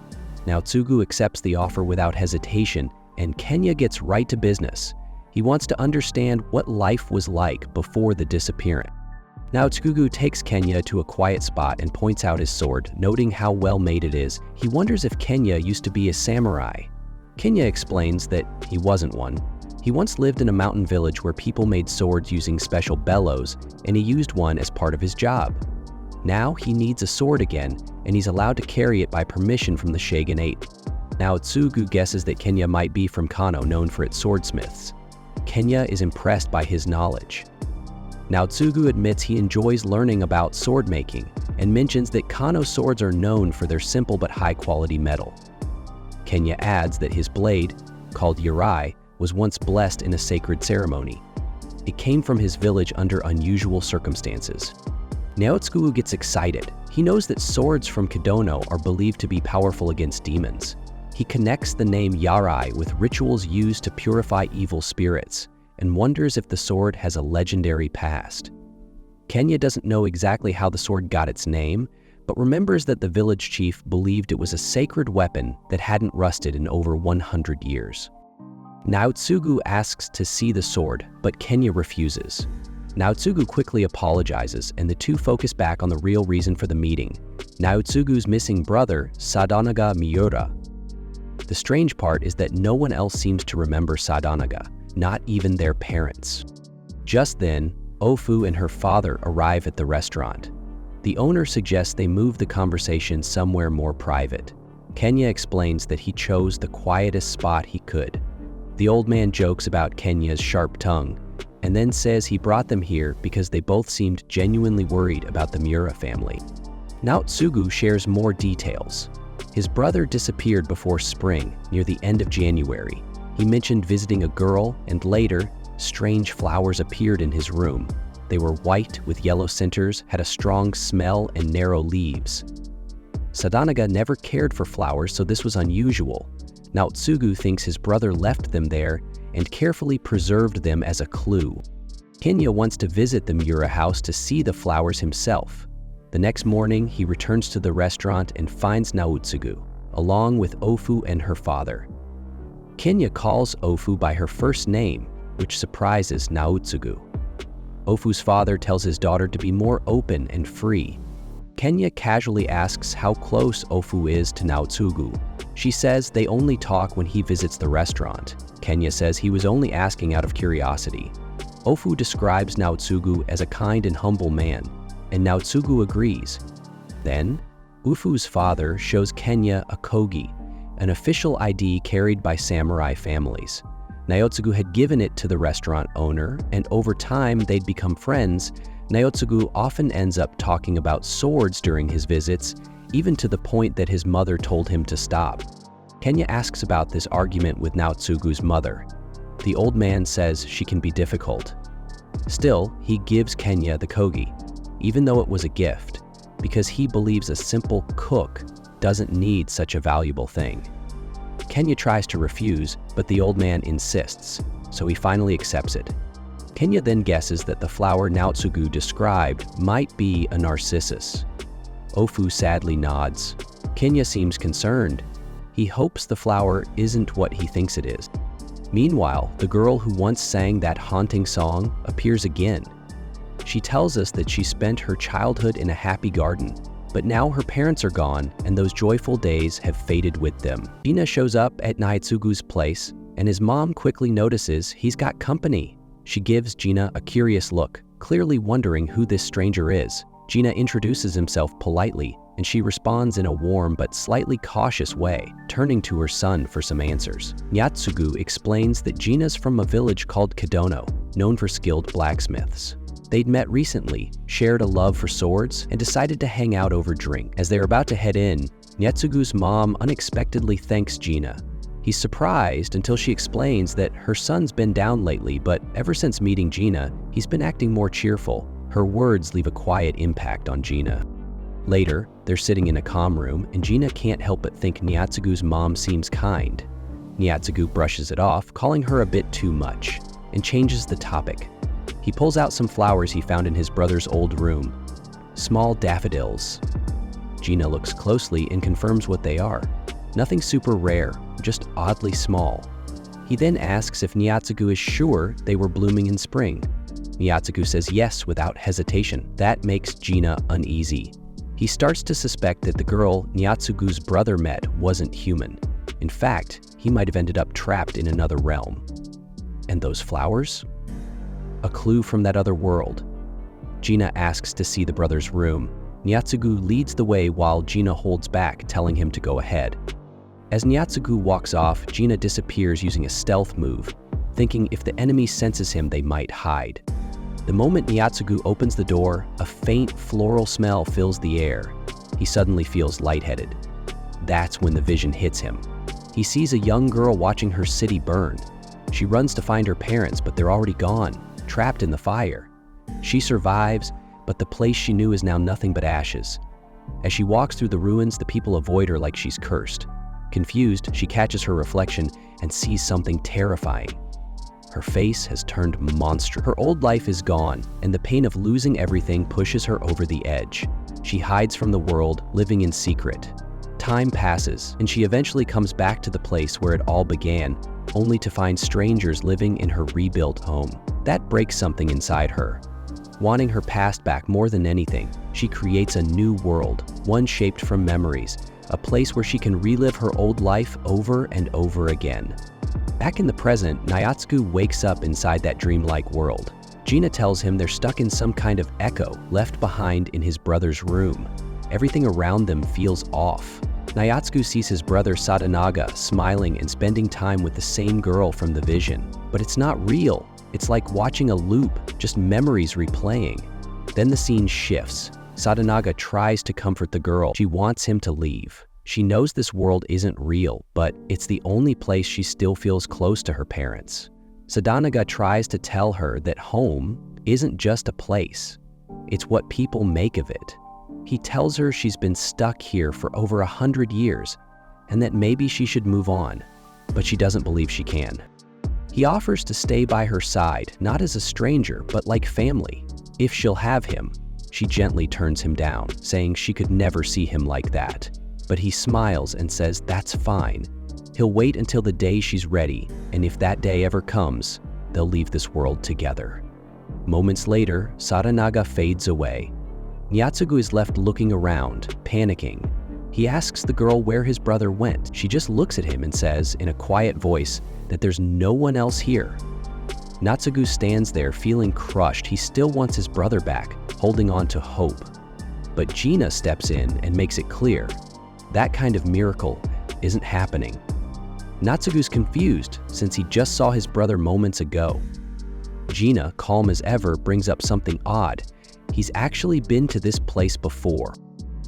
Naotsugu accepts the offer without hesitation, and Kenya gets right to business. He wants to understand what life was like before the disappearance. Naotsugu takes Kenya to a quiet spot and points out his sword, noting how well made it is. He wonders if Kenya used to be a samurai. Kenya explains that he wasn't one. He once lived in a mountain village where people made swords using special bellows, and he used one as part of his job. Now he needs a sword again, and he's allowed to carry it by permission from the shogunate. Naotsugu guesses that Kenya might be from Kano, known for its swordsmiths. Kenya is impressed by his knowledge. Naotsugu admits he enjoys learning about sword making and mentions that Kano swords are known for their simple but high-quality metal. Kenya adds that his blade, called Yurai, was once blessed in a sacred ceremony. It came from his village under unusual circumstances. Naotsugu gets excited. He knows that swords from Kidono are believed to be powerful against demons. He connects the name Yarai with rituals used to purify evil spirits and wonders if the sword has a legendary past. Kenya doesn't know exactly how the sword got its name, but remembers that the village chief believed it was a sacred weapon that hadn't rusted in over 100 years. Naotsugu asks to see the sword, but Kenya refuses. Naotsugu quickly apologizes, and the two focus back on the real reason for the meeting, Naotsugu's missing brother, Sadanaga Miura. The strange part is that no one else seems to remember Sadanaga, not even their parents. Just then, Ofu and her father arrive at the restaurant. The owner suggests they move the conversation somewhere more private. Kenya explains that he chose the quietest spot he could. The old man jokes about Kenya's sharp tongue, and then says he brought them here because they both seemed genuinely worried about the Miura family. Naotsugu shares more details. His brother disappeared before spring, near the end of January. He mentioned visiting a girl, and later, strange flowers appeared in his room. They were white with yellow centers, had a strong smell, and narrow leaves. Sadanaga never cared for flowers, so this was unusual. Naotsugu thinks his brother left them there and carefully preserved them as a clue. Kenya wants to visit the Miura house to see the flowers himself. The next morning, he returns to the restaurant and finds Naotsugu, along with Ofu and her father. Kenya calls Ofu by her first name, which surprises Naotsugu. Ofu's father tells his daughter to be more open and free. Kenya casually asks how close Ofu is to Naotsugu. She says they only talk when he visits the restaurant. Kenya says he was only asking out of curiosity. Ofu describes Naotsugu as a kind and humble man, and Naotsugu agrees. Then, Ofu's father shows Kenya a kogi, an official ID carried by samurai families. Naotsugu had given it to the restaurant owner, and over time they'd become friends. Naotsugu often ends up talking about swords during his visits, even to the point that his mother told him to stop. Kenya asks about this argument with Naotsugu's mother. The old man says she can be difficult. Still, he gives Kenya the kogi, even though it was a gift, because he believes a simple cook doesn't need such a valuable thing. Kenya tries to refuse, but the old man insists, so he finally accepts it. Kenya then guesses that the flower Naotsugu described might be a narcissus. Ofu sadly nods. Kenya seems concerned. He hopes the flower isn't what he thinks it is. Meanwhile, the girl who once sang that haunting song appears again. She tells us that she spent her childhood in a happy garden, but now her parents are gone and those joyful days have faded with them. Gina shows up at Naotsugu's place, and his mom quickly notices he's got company. She gives Gina a curious look, clearly wondering who this stranger is. Gina introduces himself politely, and she responds in a warm but slightly cautious way, turning to her son for some answers. Naotsugu explains that Gina's from a village called Kidono, known for skilled blacksmiths. They'd met recently, shared a love for swords, and decided to hang out over drink. As they're about to head in, Naotsugu's mom unexpectedly thanks Gina. He's surprised until she explains that her son's been down lately, but ever since meeting Gina, he's been acting more cheerful. Her words leave a quiet impact on Gina. Later, they're sitting in a comm room, and Gina can't help but think Naotsugu's mom seems kind. Naotsugu brushes it off, calling her a bit too much, and changes the topic. He pulls out some flowers he found in his brother's old room. Small daffodils. Gina looks closely and confirms what they are. Nothing super rare, just oddly small. He then asks if Naotsugu is sure they were blooming in spring. Naotsugu says yes without hesitation. That makes Gina uneasy. He starts to suspect that the girl Naotsugu's brother met wasn't human. In fact, he might have ended up trapped in another realm. And those flowers? A clue from that other world. Gina asks to see the brother's room. Nyatsugu leads the way while Gina holds back, telling him to go ahead. As Nyatsugu walks off, Gina disappears using a stealth move, thinking if the enemy senses him, they might hide. The moment Nyatsugu opens the door, a faint floral smell fills the air. He suddenly feels lightheaded. That's when the vision hits him. He sees a young girl watching her city burn. She runs to find her parents, but they're already gone, trapped in the fire. She survives, but the place she knew is now nothing but ashes. As she walks through the ruins, the people avoid her like she's cursed. Confused, she catches her reflection and sees something terrifying. Her face has turned monstrous. Her old life is gone, and the pain of losing everything pushes her over the edge. She hides from the world, living in secret. Time passes, and she eventually comes back to the place where it all began, only to find strangers living in her rebuilt home. That breaks something inside her. Wanting her past back more than anything, she creates a new world, one shaped from memories, a place where she can relive her old life over and over again. Back in the present, Nyatsugu wakes up inside that dreamlike world. Gina tells him they're stuck in some kind of echo left behind in his brother's room. Everything around them feels off. Nyatsugu sees his brother Sadanaga smiling and spending time with the same girl from the vision. But it's not real. It's like watching a loop, just memories replaying. Then the scene shifts. Sadanaga tries to comfort the girl. She wants him to leave. She knows this world isn't real, but it's the only place she still feels close to her parents. Sadanaga tries to tell her that home isn't just a place. It's what people make of it. He tells her she's been stuck here for over 100 years and that maybe she should move on, but she doesn't believe she can. He offers to stay by her side, not as a stranger, but like family. If she'll have him, she gently turns him down, saying she could never see him like that. But he smiles and says that's fine. He'll wait until the day she's ready, and if that day ever comes, they'll leave this world together. Moments later, Sadanaga fades away. Nyatsugu is left looking around, panicking. He asks the girl where his brother went. She just looks at him and says, in a quiet voice, that there's no one else here. Natsugu stands there feeling crushed. He still wants his brother back, holding on to hope. But Gina steps in and makes it clear that kind of miracle isn't happening. Natsugu's confused since he just saw his brother moments ago. Gina, calm as ever, brings up something odd. He's actually been to this place before.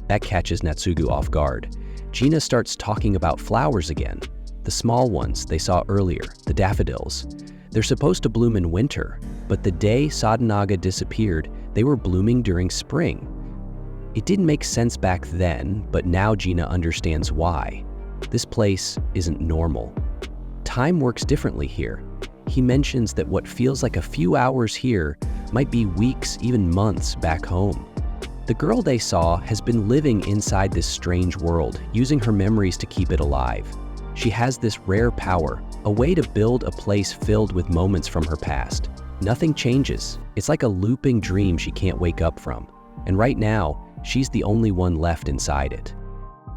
That catches Natsugu off guard. Gina starts talking about flowers again. The small ones they saw earlier, the daffodils. They're supposed to bloom in winter, but the day Sadanaga disappeared, they were blooming during spring. It didn't make sense back then, but now Gina understands why. This place isn't normal. Time works differently here. He mentions that what feels like a few hours here might be weeks, even months back home. The girl they saw has been living inside this strange world, using her memories to keep it alive. She has this rare power, a way to build a place filled with moments from her past. Nothing changes. It's like a looping dream she can't wake up from. And right now, she's the only one left inside it.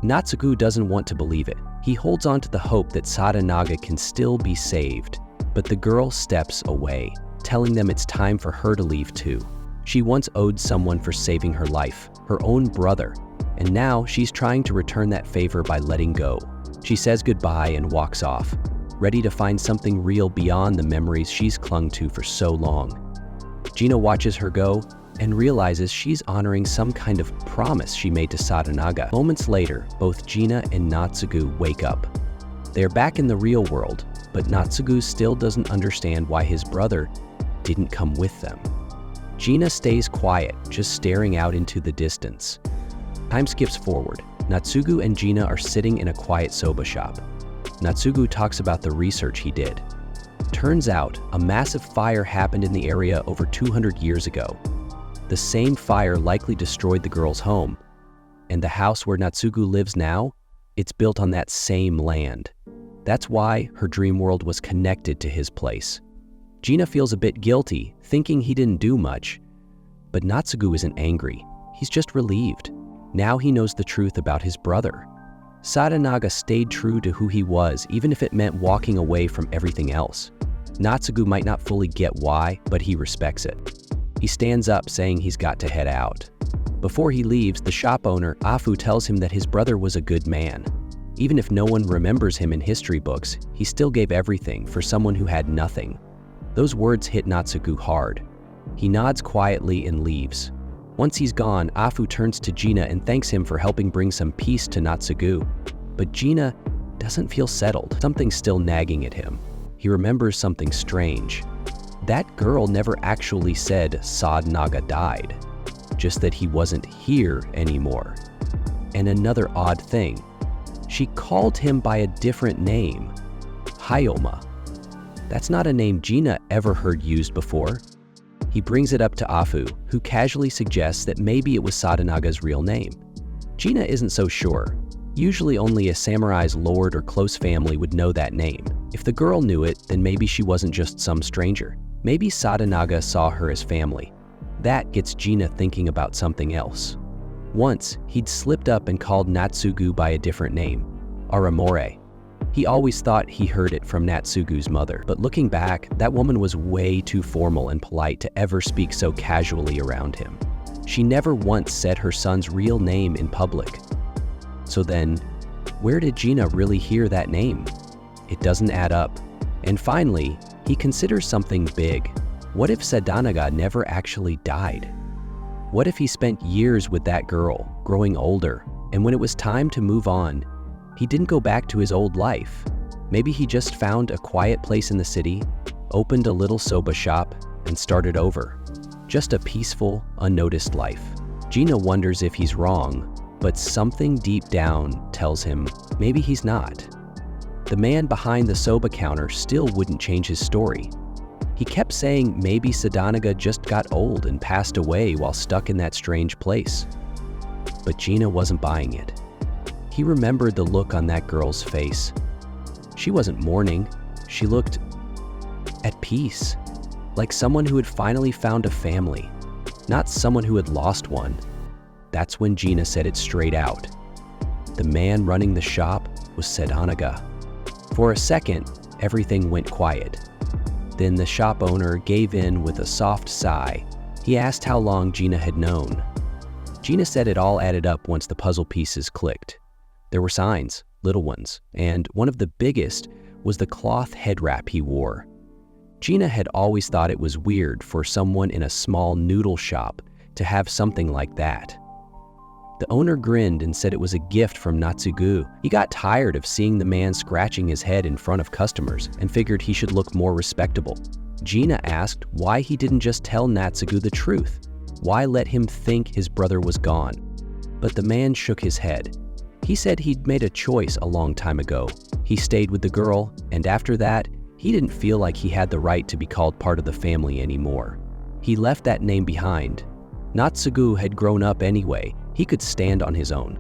Natsugu doesn't want to believe it. He holds on to the hope that Sadanaga can still be saved. But the girl steps away, telling them it's time for her to leave too. She once owed someone for saving her life, her own brother, and now she's trying to return that favor by letting go. She says goodbye and walks off, ready to find something real beyond the memories she's clung to for so long. Gina watches her go and realizes she's honoring some kind of promise she made to Sadanaga. Moments later, both Gina and Natsugu wake up. They're back in the real world, but Natsugu still doesn't understand why his brother didn't come with them. Gina stays quiet, just staring out into the distance. Time skips forward. Natsugu and Gina are sitting in a quiet soba shop. Natsugu talks about the research he did. Turns out, a massive fire happened in the area over 200 years ago. The same fire likely destroyed the girl's home. And the house where Natsugu lives now, it's built on that same land. That's why her dream world was connected to his place. Gina feels a bit guilty, thinking he didn't do much. But Natsugu isn't angry. He's just relieved. Now he knows the truth about his brother. Sadanaga stayed true to who he was, even if it meant walking away from everything else. Natsugu might not fully get why, but he respects it. He stands up, saying he's got to head out. Before he leaves, the shop owner, Afu, tells him that his brother was a good man. Even if no one remembers him in history books, he still gave everything for someone who had nothing. Those words hit Natsugu hard. He nods quietly and leaves. Once he's gone, Afu turns to Gina and thanks him for helping bring some peace to Natsugu. But Gina doesn't feel settled. Something's still nagging at him. He remembers something strange. That girl never actually said Sadanaga died, just that he wasn't here anymore. And another odd thing, she called him by a different name, Hyoma. That's not a name Gina ever heard used before. He brings it up to Afu, who casually suggests that maybe it was Sadanaga's real name. Gina isn't so sure. Usually only a samurai's lord or close family would know that name. If the girl knew it, then maybe she wasn't just some stranger. Maybe Sadanaga saw her as family. That gets Gina thinking about something else. Once, he'd slipped up and called Natsugu by a different name, Aramore. He always thought he heard it from Natsugu's mother, but looking back, that woman was way too formal and polite to ever speak so casually around him. She never once said her son's real name in public. So then, where did Gina really hear that name? It doesn't add up. And finally, he considers something big. What if Sadanaga never actually died? What if he spent years with that girl, growing older, and when it was time to move on, he didn't go back to his old life? Maybe he just found a quiet place in the city, opened a little soba shop, and started over. Just a peaceful, unnoticed life. Gina wonders if he's wrong, but something deep down tells him maybe he's not. The man behind the soba counter still wouldn't change his story. He kept saying maybe Sadanaga just got old and passed away while stuck in that strange place. But Gina wasn't buying it. He remembered the look on that girl's face. She wasn't mourning. She looked at peace, like someone who had finally found a family, not someone who had lost one. That's when Gina said it straight out. The man running the shop was Sadanaga. For a second, everything went quiet. Then the shop owner gave in with a soft sigh. He asked how long Gina had known. Gina said it all added up once the puzzle pieces clicked. There were signs, little ones, and one of the biggest was the cloth head wrap he wore. Gina had always thought it was weird for someone in a small noodle shop to have something like that. The owner grinned and said it was a gift from Natsugu. He got tired of seeing the man scratching his head in front of customers and figured he should look more respectable. Gina asked why he didn't just tell Natsugu the truth. Why let him think his brother was gone? But the man shook his head. He said he'd made a choice a long time ago. He stayed with the girl, and after that, he didn't feel like he had the right to be called part of the family anymore. He left that name behind. Natsugu had grown up anyway. He could stand on his own.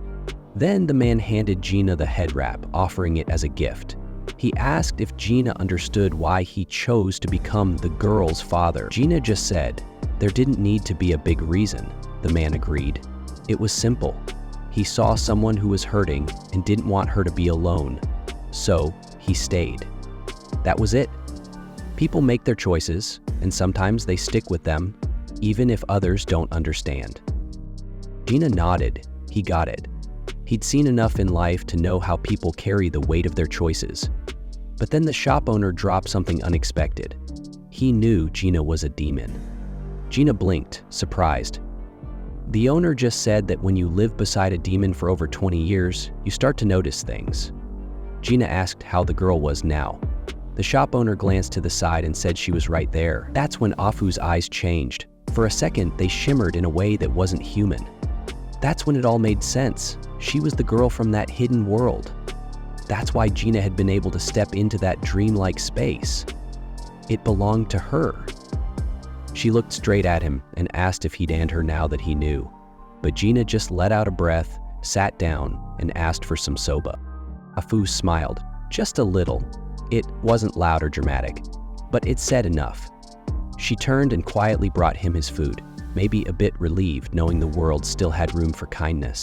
Then the man handed Gina the head wrap, offering it as a gift. He asked if Gina understood why he chose to become the girl's father. Gina just said, there didn't need to be a big reason. The man agreed. It was simple. He saw someone who was hurting and didn't want her to be alone. So he stayed. That was it. People make their choices, and sometimes they stick with them, even if others don't understand. Gina nodded. He got it. He'd seen enough in life to know how people carry the weight of their choices. But then the shop owner dropped something unexpected. He knew Gina was a demon. Gina blinked, surprised. The owner just said that when you live beside a demon for over 20 years, you start to notice things. Gina asked how the girl was now. The shop owner glanced to the side and said she was right there. That's when Afu's eyes changed. For a second, they shimmered in a way that wasn't human. That's when it all made sense. She was the girl from that hidden world. That's why Gina had been able to step into that dreamlike space. It belonged to her. She looked straight at him and asked if he'd end her now that he knew. But Gina just let out a breath, sat down, and asked for some soba. Afu smiled, just a little. It wasn't loud or dramatic, but it said enough. She turned and quietly brought him his food, maybe a bit relieved knowing the world still had room for kindness.